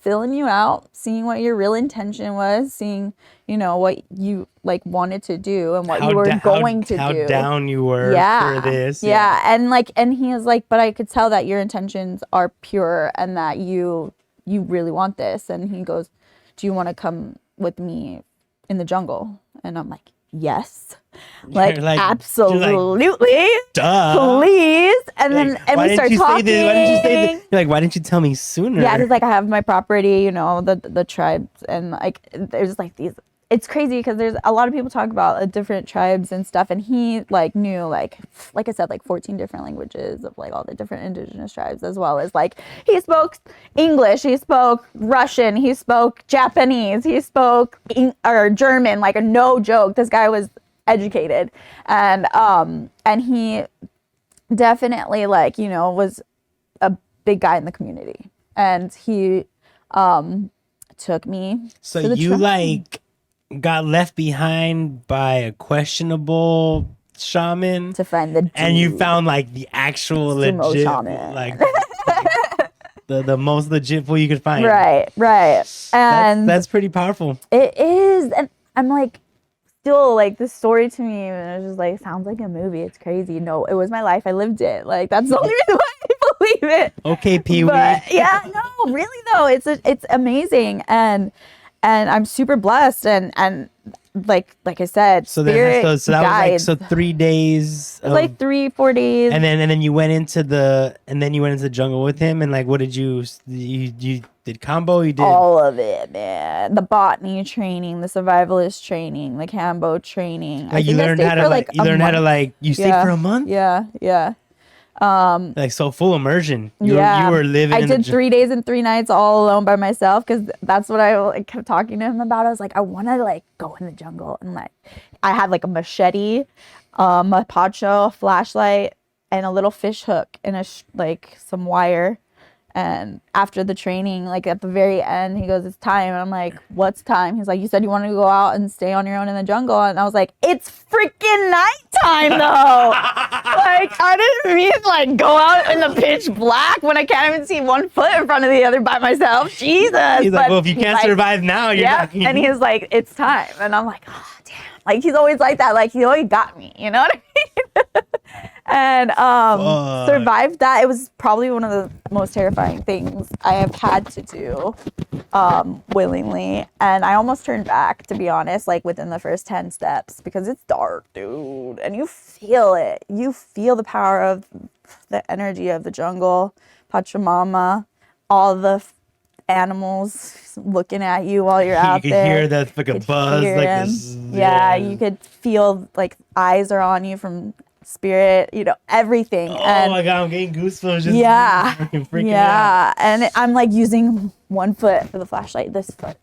filling you out, seeing what your real intention was, seeing what you wanted to do and what you were going to do, how down you were for this. And he was like, but I could tell that your intentions are pure and that you really want this. And he goes, do you want to come with me in the jungle? And I'm like, yes. Absolutely. Duh. Please. And then we start talking. Why didn't you say this? You're like, why didn't you tell me sooner? Yeah, he's like, I have my property, the tribes. And there's these. It's crazy because there's a lot of people talk about different tribes and stuff, and he knew like I said 14 different languages of all the different indigenous tribes, as well as he spoke English, he spoke Russian, he spoke Japanese, he spoke German, a no joke. This guy was educated, and he definitely was a big guy in the community, and he took me. So you got left behind by a questionable shaman to find and you found the actual sumo legit shaman. the most legit fool you could find. Right. And that's pretty powerful. It is. And I'm still this story to me, and it's just sounds like a movie. It's crazy. No, it was my life. I lived it. That's the only reason why I believe it. Okay, Pee-wee. Yeah, no, really though. It's amazing, and I'm super blessed, and like I said, so spirit that guides. was 3 days. It was 3-4 days, and then you went into the jungle with him, and what did you did combo? You did all of it, man. The botany training, the survivalist training, the combo training. You learned how to you stayed for a month. Yeah. So full immersion. You were living. I did 3 days and 3 nights all alone by myself because that's what I kept talking to him about. I was like, I want to go in the jungle, and I had a machete, a poncho, a flashlight, and a little fish hook and some wire. And after the training, at the very end, he goes, it's time. And I'm like, what's time? He's like, you said you wanted to go out and stay on your own in the jungle. And I was like, it's freaking nighttime, though. I didn't mean go out in the pitch black when I can't even see one foot in front of the other by myself. Jesus. He's like, well, if you can't survive now, you're not. And he's like, it's time. And I'm like, oh, damn. Like he's always like that. Like he always got me. You know what I mean? And survived that. It was probably one of the most terrifying things I have had to do willingly. And I almost turned back, to be honest, like within the first 10 steps, because it's dark, dude. And you feel it. You feel the power of the energy of the jungle, Pachamama, all the animals looking at you while you're out there. You could hear that fucking buzz, like this. Yeah, you could feel like eyes are on you from spirit, you know, everything. Oh my god, I'm getting goosebumps. Just fucking freaking out. And I'm like using one foot for the flashlight, this foot,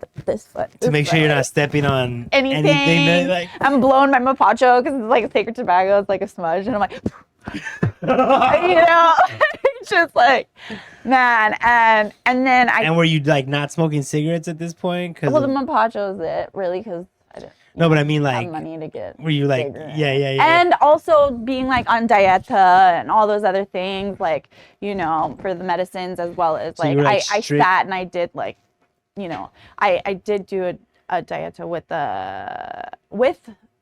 to make sure you're not stepping on anything that, like... I'm blowing my mapacho because it's like sacred tobacco. It's like a smudge, and I'm like, you know, it's just like, man. And then And were you like not smoking cigarettes at this point? Well, the mapacho is it really, because I didn't. No, but I mean, like, have money to get. Were you like, yeah. And also being like on dieta and all those other things, like, you know, for the medicines, as well as like, I sat and I did like, you know, I did do a dieta with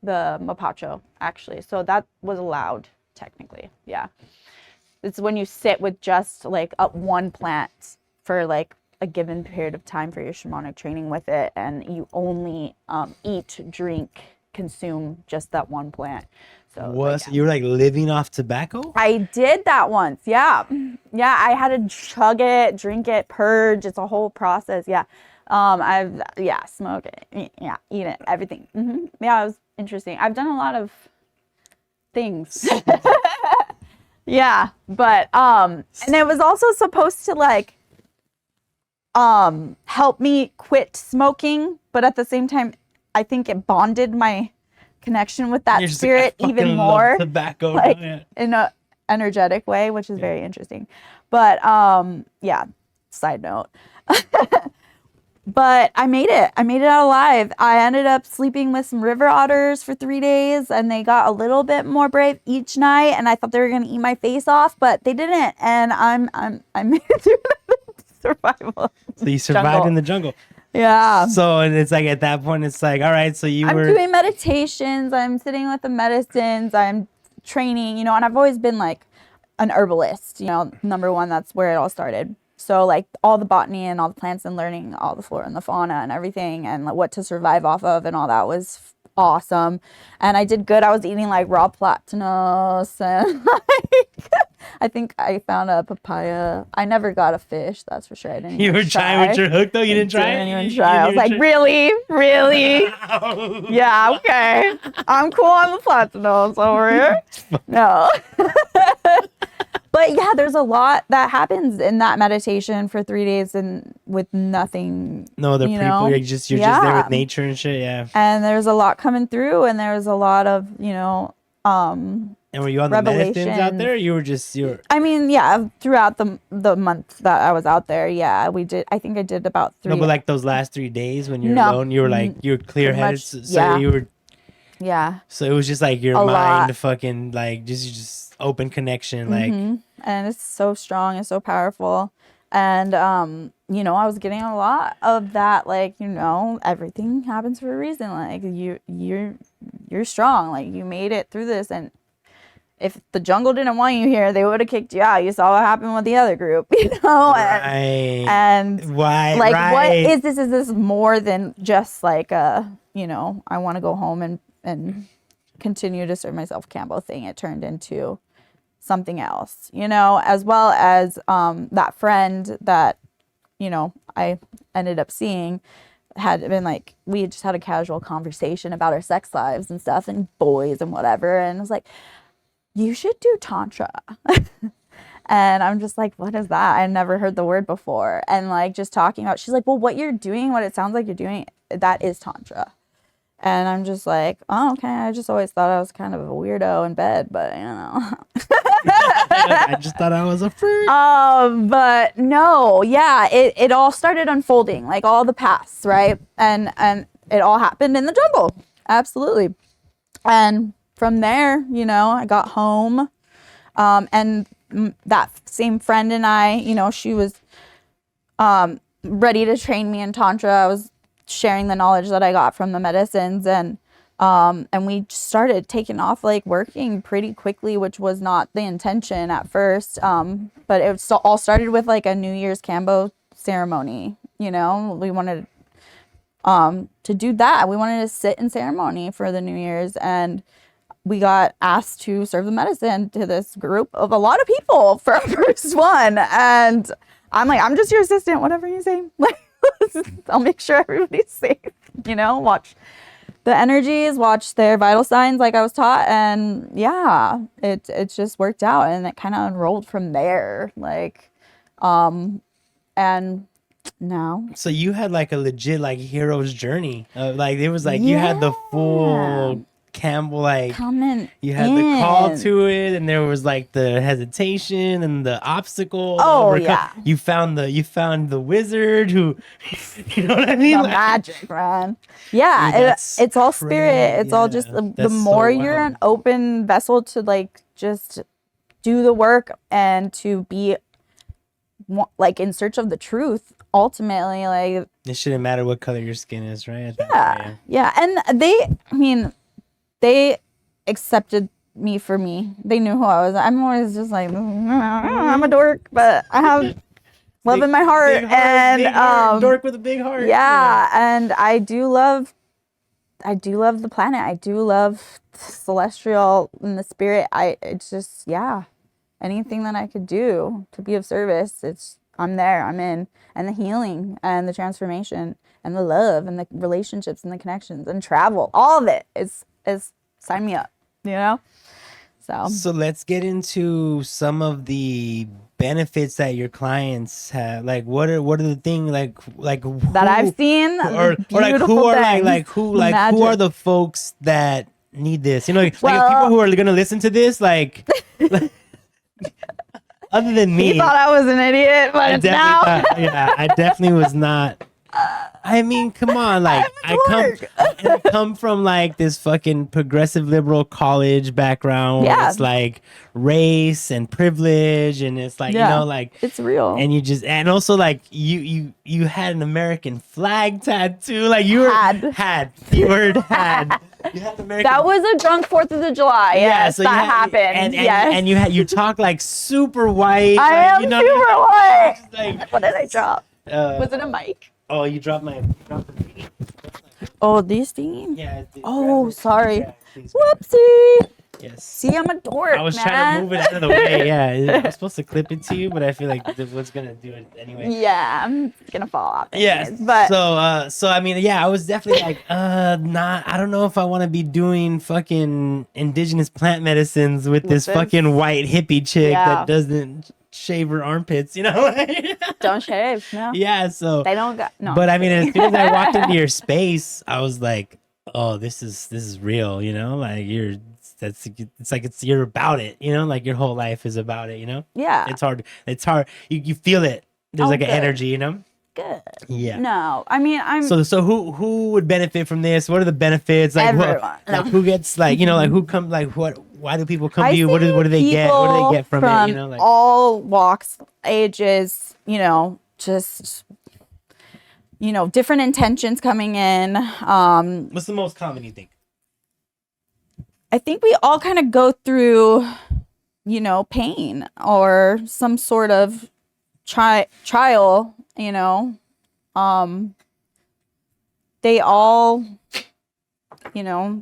the mapacho actually. So that was allowed technically. Yeah. It's when you sit with just like one plant for like a given period of time for your shamanic training with it, and you only eat, drink, consume just that one plant. So you were like living off tobacco? I did that once. Yeah, I had to chug it, drink it, purge. It's a whole process. Yeah, smoke it, yeah, eat it, everything. Yeah, it was interesting. I've done a lot of things. Yeah, but and it was also supposed to like help me quit smoking, but at the same time I think it bonded my connection with that spirit like, even more, tobacco, like in a energetic way, which is very interesting. But yeah, side note. But I made it out alive. I ended up sleeping with some river otters for 3 days, and they got a little bit more brave each night, and I thought they were gonna eat my face off, but they didn't. And I made it through survival. So you survived in the jungle. Yeah. So and it's like at that point it's like, all right, so I'm doing meditations, I'm sitting with the medicines, I'm training, you know, and I've always been like an herbalist, you know, number one, that's where it all started. So like all the botany and all the plants and learning all the flora and the fauna and everything and like what to survive off of and all that was awesome. And I did good. I was eating like raw platanos and like I think I found a papaya. I never got a fish, that's for sure. I didn't. You were trying with your hook though? You didn't try it? I didn't even try. I was like, really? Yeah, okay. I'm cool on the platanos over here. No. But yeah, there's a lot that happens in that meditation for 3 days and with nothing. No other people. You're just there with nature and shit. Yeah. And there's a lot coming through, and there's a lot of And were you on the medicines out there? Or you were. I mean, yeah. Throughout the month that I was out there, yeah, we did. I think I did about 3. No, but like those last 3 days when you're alone, you were like you're clear headed. So you were. Yeah. So it was just like your mind, fucking like just open connection, like. And it's so strong and so powerful, and I was getting a lot of that, like, everything happens for a reason, like you're strong, like you made it through this, and if the jungle didn't want you here, they would have kicked you out. You saw what happened with the other group, right. And why, like, right. What is this? Is this more than just like I want to go home and continue to serve myself Cambo thing? It turned into something else, as well as that friend that, I ended up seeing had been like, we just had a casual conversation about our sex lives and stuff and boys and whatever. And I was like, you should do Tantra. And I'm just like, what is that? I never heard the word before. And like just talking about, she's like, well, what you're doing, what it sounds like you're doing, that is Tantra. And I'm just like, oh, okay. I just always thought I was kind of a weirdo in bed, but I just thought I was a freak. But no, yeah, it all started unfolding, like all the paths, right? And it all happened in the jungle. Absolutely. And from there, I got home. And that same friend and I, she was ready to train me in Tantra. I was sharing the knowledge that I got from the medicines, and And we started taking off, like working pretty quickly, which was not the intention at first. But it all started with like a New Year's Cambo ceremony. You know, we wanted to do that. We wanted to sit in ceremony for the New Year's, and we got asked to serve the medicine to this group of a lot of people for our first one. And I'm like, I'm just your assistant, whatever you say. Like, I'll make sure everybody's safe, you know, watch the energies, watch their vital signs like I was taught. And yeah, it just worked out, and it kind of unrolled from there. Like, and now. So you had like a legit like hero's journey. Like it was like you had the full Campbell, like coming you had in. the call to it, and there was like the hesitation and the obstacle. Oh yeah. You found the wizard who, you know what I mean? The Like, magic, man. Yeah, dude, that's it's all crazy. spirit. It's all just the That's more so you're wild. an open vessel to like just do the work and to be like in search of the truth. Ultimately, like It shouldn't matter what color your skin is, right? At that point, yeah. And they accepted me for me. They knew who I was. I'm always just like, I'm a dork, but I have love in my heart. And dork with a big heart. yeah, and I do love the planet. I do love celestial and the spirit. It's just, yeah, anything that I could do to be of service, I'm there, I'm in. And the healing and the transformation and the love and the relationships and the connections and travel, all of it is sign me up, you know? So let's get into some of the benefits that your clients have. Like what are the things like who, that I've seen, or like who are who are the folks that need this? You know, like people who are gonna listen to this, like other than me. He thought I was an idiot, but now I definitely was not. I mean, come on, like I come from like this fucking progressive liberal college background where it's like race and privilege, and it's like you know, like it's real. And you just and also like you had an American flag tattoo, like you had keyword had. You had American. That was a drunk 4th of July. Yes, so that happened. And you talk like super white. I am you know, super white. Like, what did I drop? Was it a mic? Oh, you dropped my. Oh, these things? Yeah. Oh, sorry. Yeah, whoopsie. Yes. See, I'm a dork. I was trying to move it out of the way. Yeah, I'm supposed to clip it to you, but I feel like what's gonna do it anyway. Yeah, I'm gonna fall off. Yeah, but so I mean, yeah, I was definitely like, I don't know if I want to be doing fucking indigenous plant medicines with this fucking white hippie chick that doesn't shave her armpits, you know? Don't shave, no. Yeah, so they don't got no. But I mean, as soon as I walked into your space, I was like, oh, this is real, you know? Like you're about it, you know? Like your whole life is about it, you know? Yeah. It's hard. You feel it. There's like an energy, you know? Good. Yeah. No, I mean, So who would benefit from this? What are the benefits? Like everyone. Like who gets like, you know, like who come like why do people come to you? What do they get? What do they get from it? You know, like all walks, ages, you know, just different intentions coming in. What's the most common you think? I think we all kind of go through, pain or some sort of trial, they all,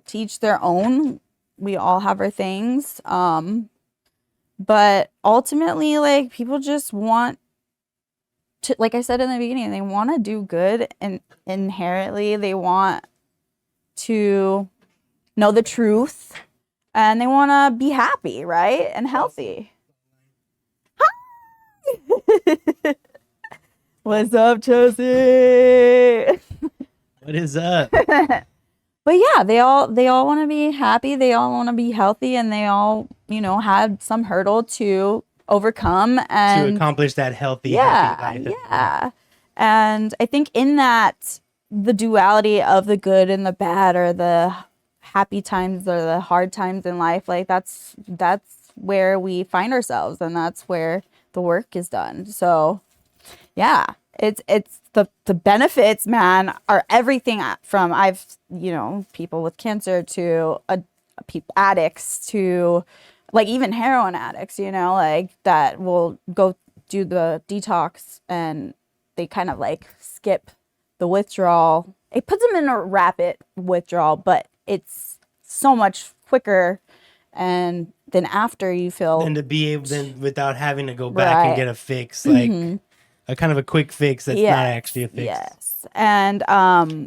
teach their own. We all have our things. But ultimately, like, people just want to, like I said in the beginning, they want to do good, and inherently they want to know the truth, and they want to be happy, right? And healthy. Hi! What's up, Chelsea? What is up? But yeah, they all want to be happy. They all want to be healthy, and they all, had some hurdle to overcome and to accomplish that healthy life. Yeah. And I think in that, the duality of the good and the bad, or the happy times or the hard times in life, like that's where we find ourselves, and that's where the work is done. So yeah, it's the benefits, man, are everything from people with cancer to addicts to like even heroin addicts, like that will go do the detox and they kind of like skip the withdrawal. It puts them in a rapid withdrawal, but it's so much quicker. And then after you feel and to be able then without having to go back and get a fix, like a kind of a quick fix that's not actually a fix. Yes. And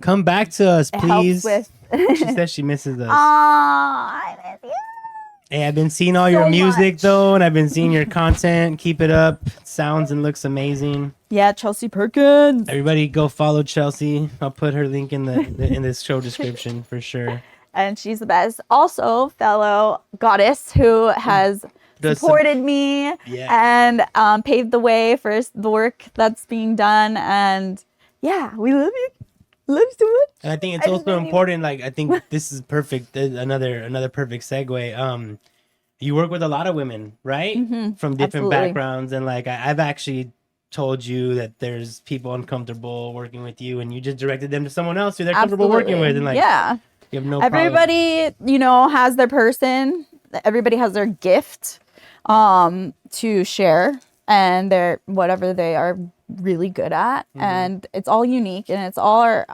come back to us, it please. helps She says she misses us. I miss you. Hey, I've been seeing all your music though, and I've been seeing your content. Keep it up. Sounds and looks amazing. Yeah, Chelsea Perkins. Everybody go follow Chelsea. I'll put her link in the in this show description for sure. And she's the best. Also, fellow goddess who has supported me and paved the way for the work that's being done. And yeah, we love you. Love you so much. And I think it's also important. Like, I think this is perfect. Another perfect segue. You work with a lot of women, right? From different backgrounds. And like, I've actually told you that there's people uncomfortable working with you, and you just directed them to someone else who they're comfortable working with. And like, you have no everybody, has their person. Everybody has their gift to share and their whatever they are really good at. And it's all unique and it's all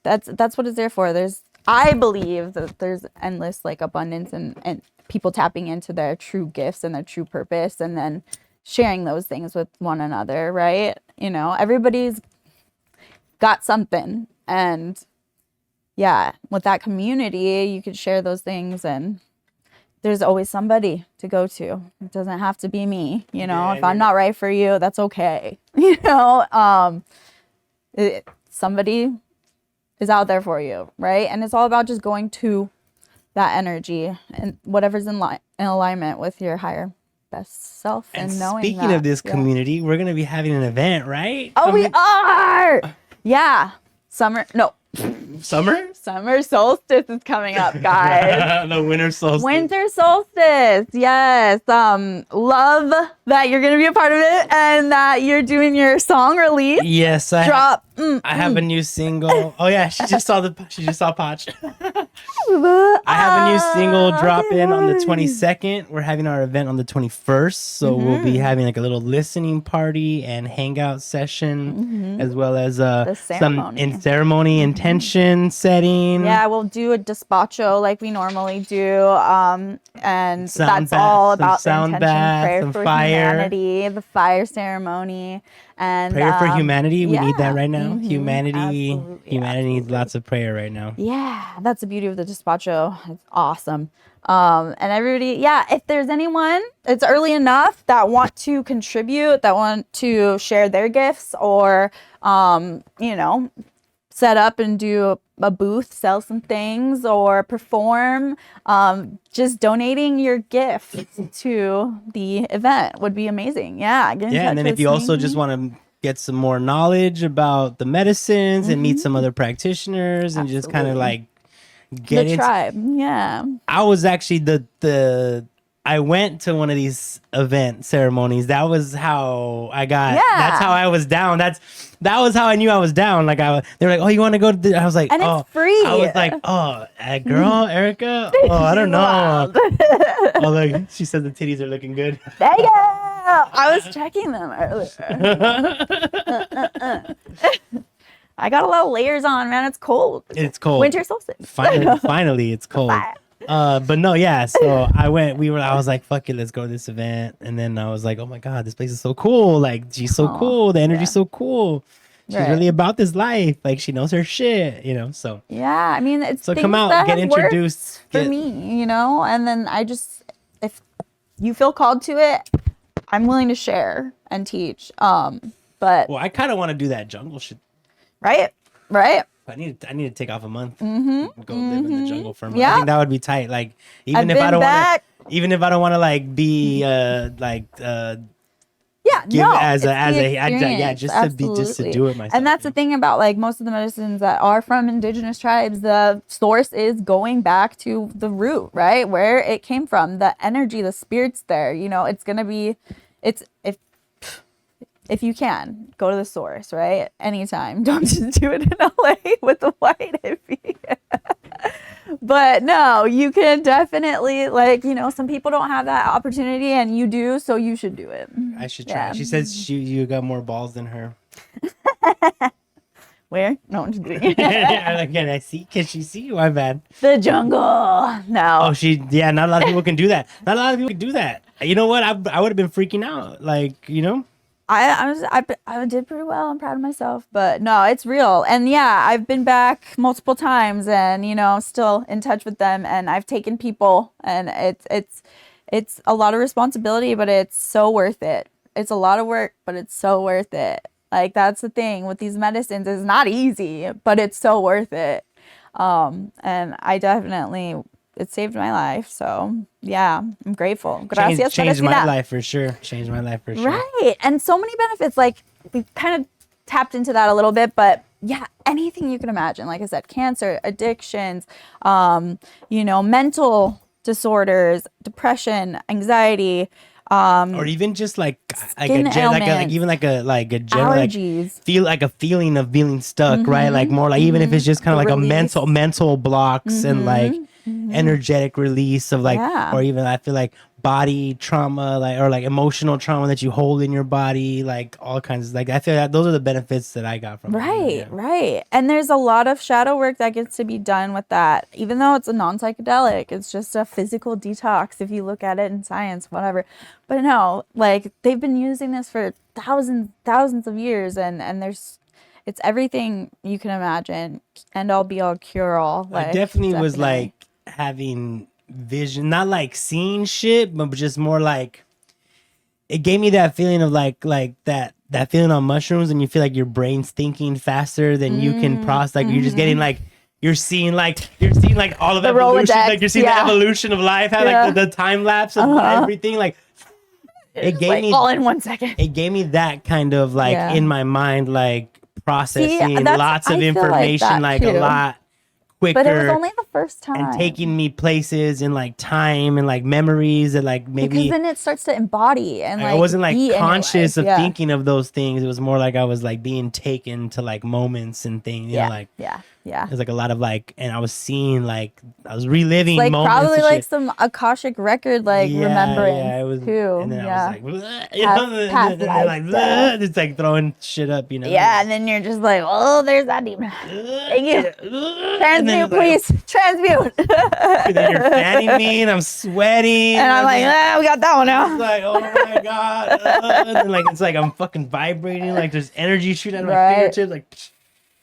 that's what it's there for. I believe that there's endless like abundance and people tapping into their true gifts and their true purpose and then sharing those things with one another, right? Everybody's got something, and with that community, you could share those things, and there's always somebody to go to. It doesn't have to be me, if I'm not right for you, that's okay. Somebody is out there for you, right? And it's all about just going to that energy and whatever's in alignment with your higher best self. And knowing speaking of this community, we're going to be having an event, right? Oh, we are! Yeah. Summer solstice is coming up, guys. The winter solstice. Winter solstice, yes. Love that you're gonna be a part of it and that you're doing your song release. Yes, I have a new single. Oh yeah, she just saw Potch. I have a new single drop in on the 22nd. We're having our event on the 21st, so we'll be having like a little listening party and hangout session, as well as some ceremony intention setting. Yeah, we'll do a despacho like we normally do, and that's all about the intention, prayer for humanity, the fire ceremony, and prayer for humanity. We need that right now. Humanity needs lots of prayer right now. Yeah, that's the beauty of the despacho. It's awesome. And everybody, if there's anyone, it's early enough that want to contribute, that want to share their gifts, or set up and do a booth, sell some things, or perform, just donating your gift to the event would be amazing. And then if you also just want to get some more knowledge about the medicines and meet some other practitioners and just kind of like get the tribe. I was actually I went to one of these event ceremonies. That was how I got. That's how I was down. That was how I knew I was down. Like they were like, "Oh, you want to go to?" I was like, and "Oh, it's free." I was like, "Oh, girl, Erica. Oh, I don't know." Oh, look, she said the titties are looking good. There you go. I was checking them earlier. I got a lot of layers on, man. It's cold. It's cold. Winter solstice. Finally, it's cold. But no, so I was like, fuck it, let's go to this event. And then I was like, oh my God, this place is so cool. Like, she's so cool. The energy's so cool. She's really about this life. Like, she knows her shit, so. Yeah, I mean, it's so come out, get introduced. For me, and then if you feel called to it, I'm willing to share and teach. But. Well, I kind of want to do that jungle shit. Right. I need to take off a month. Go live in the jungle for a month. Yeah. I think that would be tight. Like even if I don't want to like be just to do it myself. And that's the thing about like most of the medicines that are from indigenous tribes. The source is going back to the root, right, where it came from. The energy, the spirit's there. It's gonna be. if you can, go to the source, right? Anytime. Don't just do it in LA with the white hippie. But no, you can definitely, like, you know, some people don't have that opportunity and you do, so you should do it. I should try. Yeah. She says you got more balls than her. Where? No, I'm just kidding. Can I see? Can she see you? I'm bad. The jungle. No. Oh, yeah, not a lot of people can do that. Not a lot of people can do that. You know what? I would have been freaking out. Like, you know? I did pretty well. I'm proud of myself, but no, it's real. And yeah, I've been back multiple times and, you know, still in touch with them, and I've taken people, and it's a lot of responsibility, but it's so worth it. It's a lot of work, but it's so worth it. Like, that's the thing with these medicines. It's not easy, but it's so worth it. And I definitely, it saved my life. So yeah, I'm grateful. Gracias. Changed my life for sure. Changed my life for sure. Right. And so many benefits. Like, we've kind of tapped into that a little bit, but yeah, anything you can imagine. Like I said, cancer, addictions, you know, mental disorders, depression, anxiety, or even just like a general allergies, like a feeling of being stuck, right? Like more like even if it's just kind of like release. A mental blocks and like energetic release of like, or even I feel like body trauma, like, or like emotional trauma that you hold in your body, like all kinds of, like, I feel that those are the benefits that I got from it. Right. And there's a lot of shadow work that gets to be done with that, even though it's a non-psychedelic. It's just a physical detox if you look at it in science, whatever. But no, like, they've been using this for thousands of years, and it's everything you can imagine, end all be all cure all. Like, I definitely was like having vision, not like seeing shit, but just more like it gave me that feeling of like that feeling on mushrooms, and you feel like your brain's thinking faster than you can process. Like you're just getting like you're seeing like all of the evolution, Rolodex, like you're seeing the evolution of life, how like the time lapse of everything. Like it gave like me all in 1 second. It gave me that kind of like in my mind, like processing lots of information, like a lot quicker, but it was only the first time, and taking me places in like time and like memories that like maybe, because then it starts to embody, and like I wasn't like conscious of thinking of those things. It was more like I was like being taken to like moments and things, you know, like it was like a lot of like, and I was seeing like I was reliving like moments, probably like some Akashic record, like remembering it was, too. And then I was like, you know, like it's like throwing shit up, you know. Yeah, and then you're just like, oh, there's that demon. Thank you. Transmute, please. Transmute. And then you're fanning me, and I'm sweating, and I'm like, we got that one now. It's like, oh my god, and then like it's like I'm fucking vibrating, like there's energy shooting out of my fingertips, like.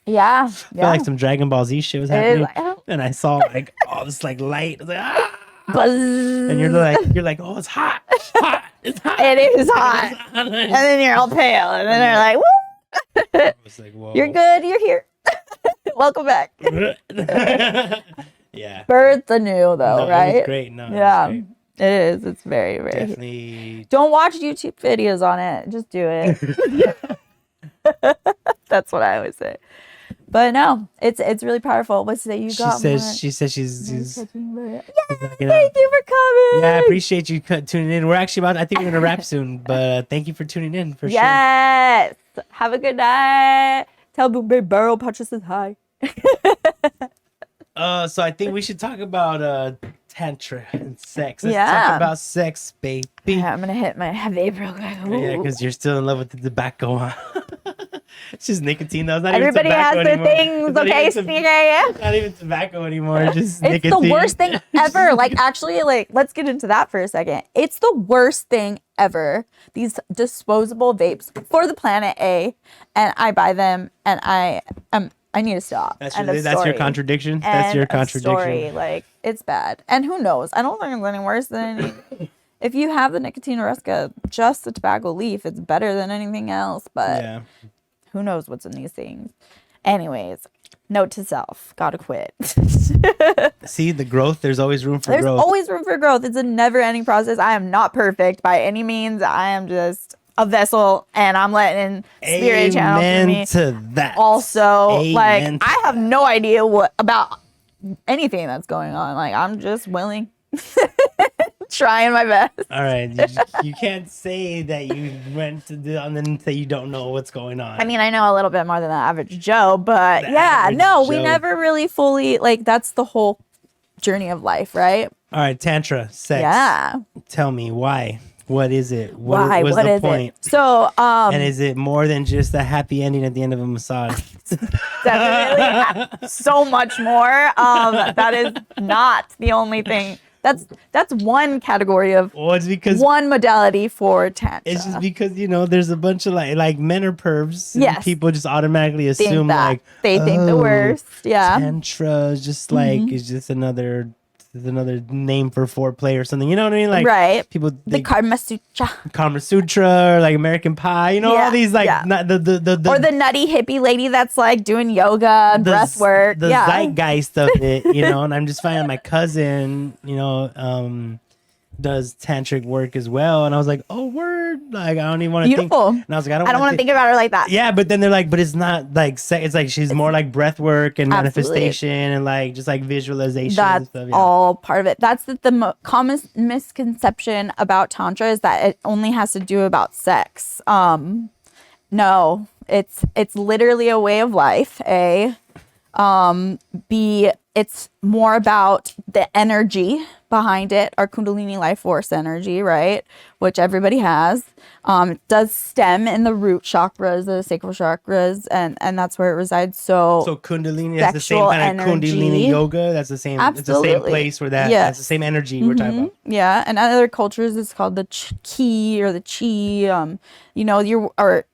Yeah. I felt like some Dragon Ball Z shit was happening, and I saw like all this like light. I was like, buzz. And you're like, oh, it's hot. It's hot. It's hot. It is hot. And then you're all pale, and then they're like, woo. I was like, whoa. You're good. You're here. Welcome back. Yeah. Birth anew, though, right? It was great. No, yeah. It is. It's very, very. Definitely. Don't watch YouTube videos on it. Just do it. That's what I always say. But no, it's really powerful. What's that you got? She says she's Yay, thank you for coming. Yeah, I appreciate you tuning in. We're actually I think we're gonna wrap soon, but thank you for tuning in for sure. Yes. Have a good night. Tell Blueberry Barrel Patcha says hi. So I think we should talk about tantra and sex. Let's talk about sex, baby. Yeah, I'm gonna hit my vape real quick. Yeah, because you're still in love with the tobacco, huh? It's just nicotine. That's not Everybody even tobacco has their anymore. things, okay, sneaker. Not even tobacco anymore. Just it's nicotine. The worst thing ever. Like, actually, like, let's get into that for a second. It's the worst thing ever. These disposable vapes for the planet A, and I buy them, and I need to stop. That's your contradiction. That's your contradiction. Story. Like, it's bad. And who knows? I don't think it's any worse than any. If you have the nicotine Oresca, just the tobacco leaf, it's better than anything else. But who knows what's in these things? Anyways, note to self: gotta quit. See the growth. There's always room for growth. There's always room for growth. It's a never-ending process. I am not perfect by any means. I am just a vessel, and I'm letting spirit channel through me. To that. Also, like, I have no idea what about anything that's going on. Like, I'm just willing. trying my best. All right, you can't say that you went to do and then say you don't know what's going on. I mean, I know a little bit more than the average Joe, but The yeah, average no, we Joe. never really fully, like, that's the whole journey of life, right? All right, Tantra, sex. Yeah. Tell me why. What is it? Why? What's What the is point? it? So, And is it more than just a happy ending at the end of a massage? definitely so much more. That is not the only thing. That's one category of Well, it's because one modality for Tantra. it's just because there's a bunch of like men are pervs. And Yes. people just automatically think assume that. like They think the "Oh, worst. Yeah. Tantra is just like is just another name for foreplay or something. You know what I mean? Like Right. people The think Karma Sutra. Kama Sutra or like American Pie. You know Yeah, all these like yeah. the Or the nutty hippie lady that's like doing yoga and breath work. the Yeah. zeitgeist of it, and I'm just finding my cousin, does tantric work as well, and I was like, oh word, like I don't even want to think. Beautiful. And I was like, I don't want to think about her like that. Yeah, but then they're like, but it's not like it's like she's more like breath work and Absolutely. manifestation and like just like visualization and That's stuff. Yeah. all part of it. That's the common misconception about Tantra is that it only has to do about sex. No, it's literally a way of life. B, it's more about the energy behind it, our Kundalini life force energy, right? Which everybody has. It does stem in the root chakras, the sacral chakras, and that's where it resides. So Kundalini is the same sexual kind of Kundalini energy. yoga. That's the same. It's the same Absolutely. place where that's Yes. the same energy we're talking about. Yeah, and other cultures it's called the ki or the chi.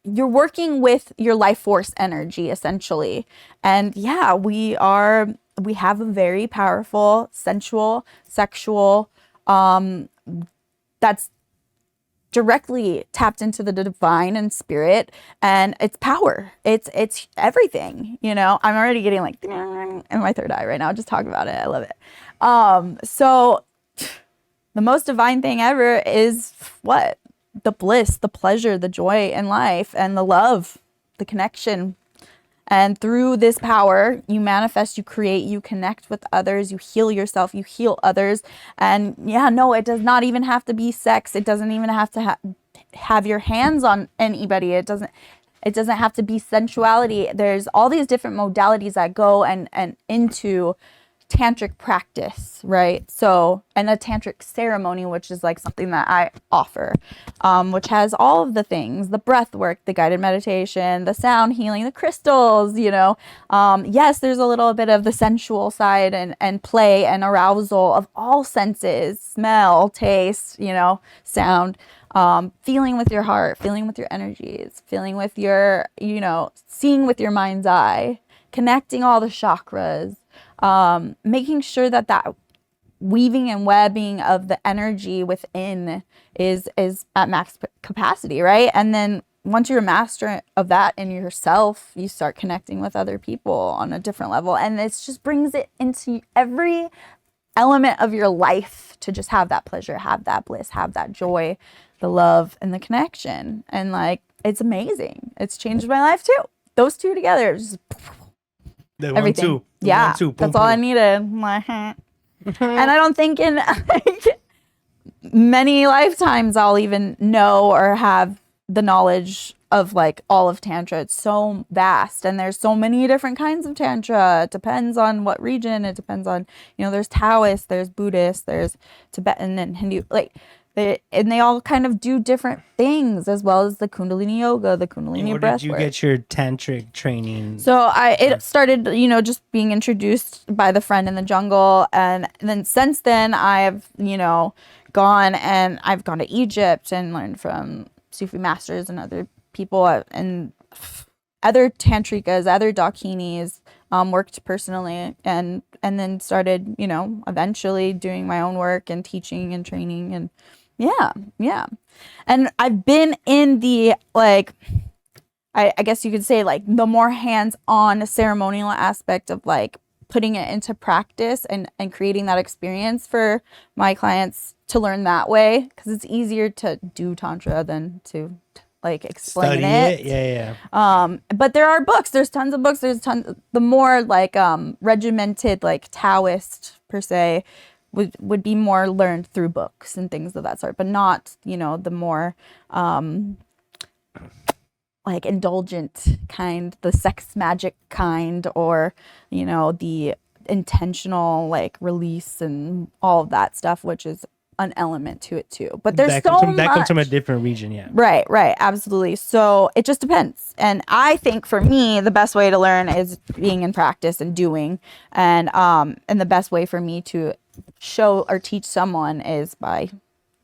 You're working with your life force energy essentially, and yeah, we have a very powerful, sensual, sexual, that's directly tapped into the divine and spirit, and it's power. It's everything. I'm already getting like in my third eye right now just talking about it. I love it. So the most divine thing ever is what? The bliss, the pleasure, the joy in life, and the love, the connection. And through this power, you manifest, you create, you connect with others, you heal yourself, you heal others. And yeah, no, it does not even have to be sex. It doesn't even have to have your hands on anybody. It doesn't have to be sensuality. There's all these different modalities that go and into tantric practice, right? So, and a tantric ceremony, which is like something that I offer, which has all of the things, the breath work, the guided meditation, the sound healing, the crystals, yes, there's a little bit of the sensual side and play and arousal of all senses, smell, taste, sound, feeling with your heart, feeling with your energies, feeling with your, seeing with your mind's eye, connecting all the chakras, making sure that weaving and webbing of the energy within is at max capacity, right? And then once you're a master of that in yourself, you start connecting with other people on a different level. And this just brings it into every element of your life to just have that pleasure, have that bliss, have that joy, the love, and the connection. And like, it's amazing. It's changed my life too. Those two together, just everything. 1, 2. Yeah, 1, 2. Boom, that's all I boom. needed. And I don't think in like many lifetimes I'll even know or have the knowledge of like all of Tantra. It's so vast, and there's so many different kinds of Tantra. It depends on what region. It depends on, there's Taoist, there's Buddhist, there's Tibetan and Hindu. They all kind of do different things, as well as the Kundalini yoga, the Kundalini Where breath did you work. get your tantric training? So it started, just being introduced by the friend in the jungle. And then since then I've, gone to Egypt and learned from Sufi masters and other people and other tantrikas, other dakinis, worked personally and then started, eventually doing my own work and teaching and training and yeah. And I've been in the, like, I guess you could say like the more hands-on ceremonial aspect of like putting it into practice and creating that experience for my clients to learn that way, because it's easier to do Tantra than to like explain Study it. Yeah. But there are books. There's tons of books. There's tons. The more like regimented, like Taoist per se, would be more learned through books and things of that sort, but not, you know, the more like indulgent kind, the sex magic kind, or, you know, the intentional like release and all of that stuff, which is an element to it too. But there's that so comes much. That comes from a different region, yeah. Right, absolutely. So it just depends. And I think for me, the best way to learn is being in practice and doing. And the best way for me to show or teach someone is by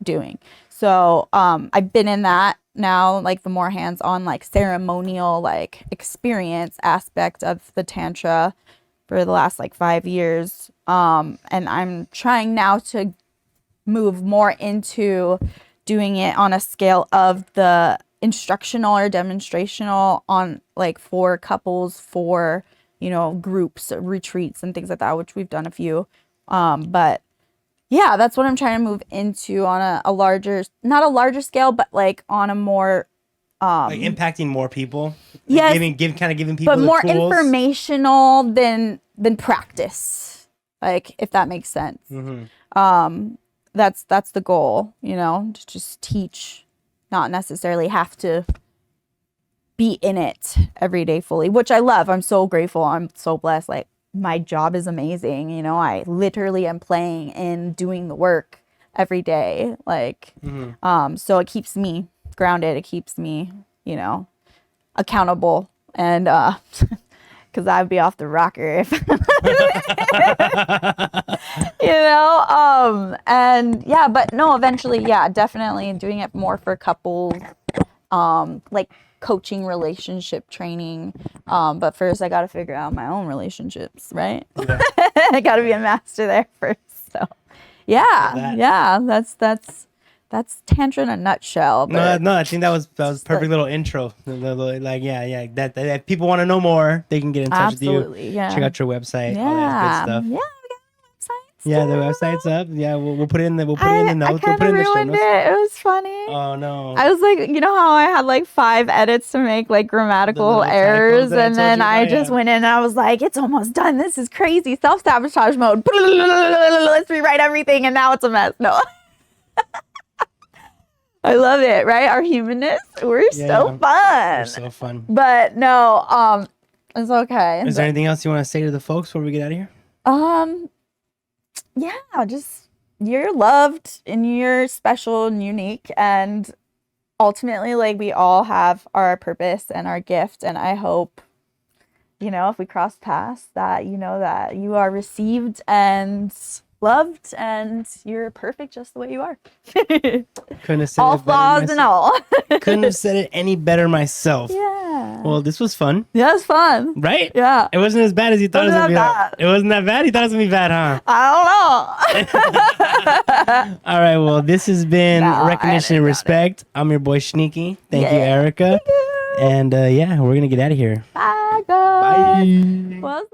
doing. So I've been in that now, like the more hands-on, like ceremonial, like experience aspect of the Tantra for the last like 5 years. And I'm trying now to move more into doing it on a scale of the instructional or demonstrational on like for couples, for, you know, groups, retreats and things like that, which we've done a few. But yeah, that's what I'm trying to move into on a larger, not a larger scale, but like on a more like impacting more people. Yes, giving people but the more tools. informational than practice, like, if that makes sense. That's the goal, you know, to just teach, not necessarily have to be in it every day fully, which I love. I'm so grateful. I'm so blessed. Like, my job is amazing. You know, I literally am playing and doing the work every day. Like, so it keeps me grounded. It keeps me, you know, accountable. And, cause I'd be off the rocker if, you know, and yeah, but no, eventually, yeah, definitely doing it more for couples, like coaching, relationship training. But first I got to figure out my own relationships, right? Yeah. I got to be a master there first. So yeah, that's Tantra in a nutshell. But No, I think that was perfect little intro. Like, yeah, that people want to know more, they can get in touch with you. Absolutely, yeah. Check out your website, all that good stuff. Yeah, we got a website. Yeah, the website's up. Yeah, we'll put it in the notes. We'll put it in the show ruined notes. it. It was funny. Oh no. I was like, you know how I had like 5 edits to make like grammatical little errors, typos that I and told then you I about, just yeah. went in and I was like, it's almost done. This is crazy. Self-sabotage mode. Let's rewrite everything, and now it's a mess. No. I love it, right? Our humanness. We're so fun. We're so fun. But no, it's okay. Is there anything else you want to say to the folks before we get out of here? Yeah, just you're loved and you're special and unique, and ultimately, like, we all have our purpose and our gift, and I hope, you know, if we cross paths, that you know that you are received and loved, and you're perfect just the way you are. Couldn't have said all it better flaws and all. Couldn't have said it any better myself. Yeah. Well, this was fun. Yeah, it's fun. Right? Yeah. It wasn't as bad as you thought it was going to be. It wasn't that bad? You thought it was going to be bad, huh? I don't know. All right. Well, this has been Recognition and Respect. I'm your boy, Sneaky. Thank you, Erica. Thank you. And yeah, we're going to get out of here. Bye, guys. Bye. Well,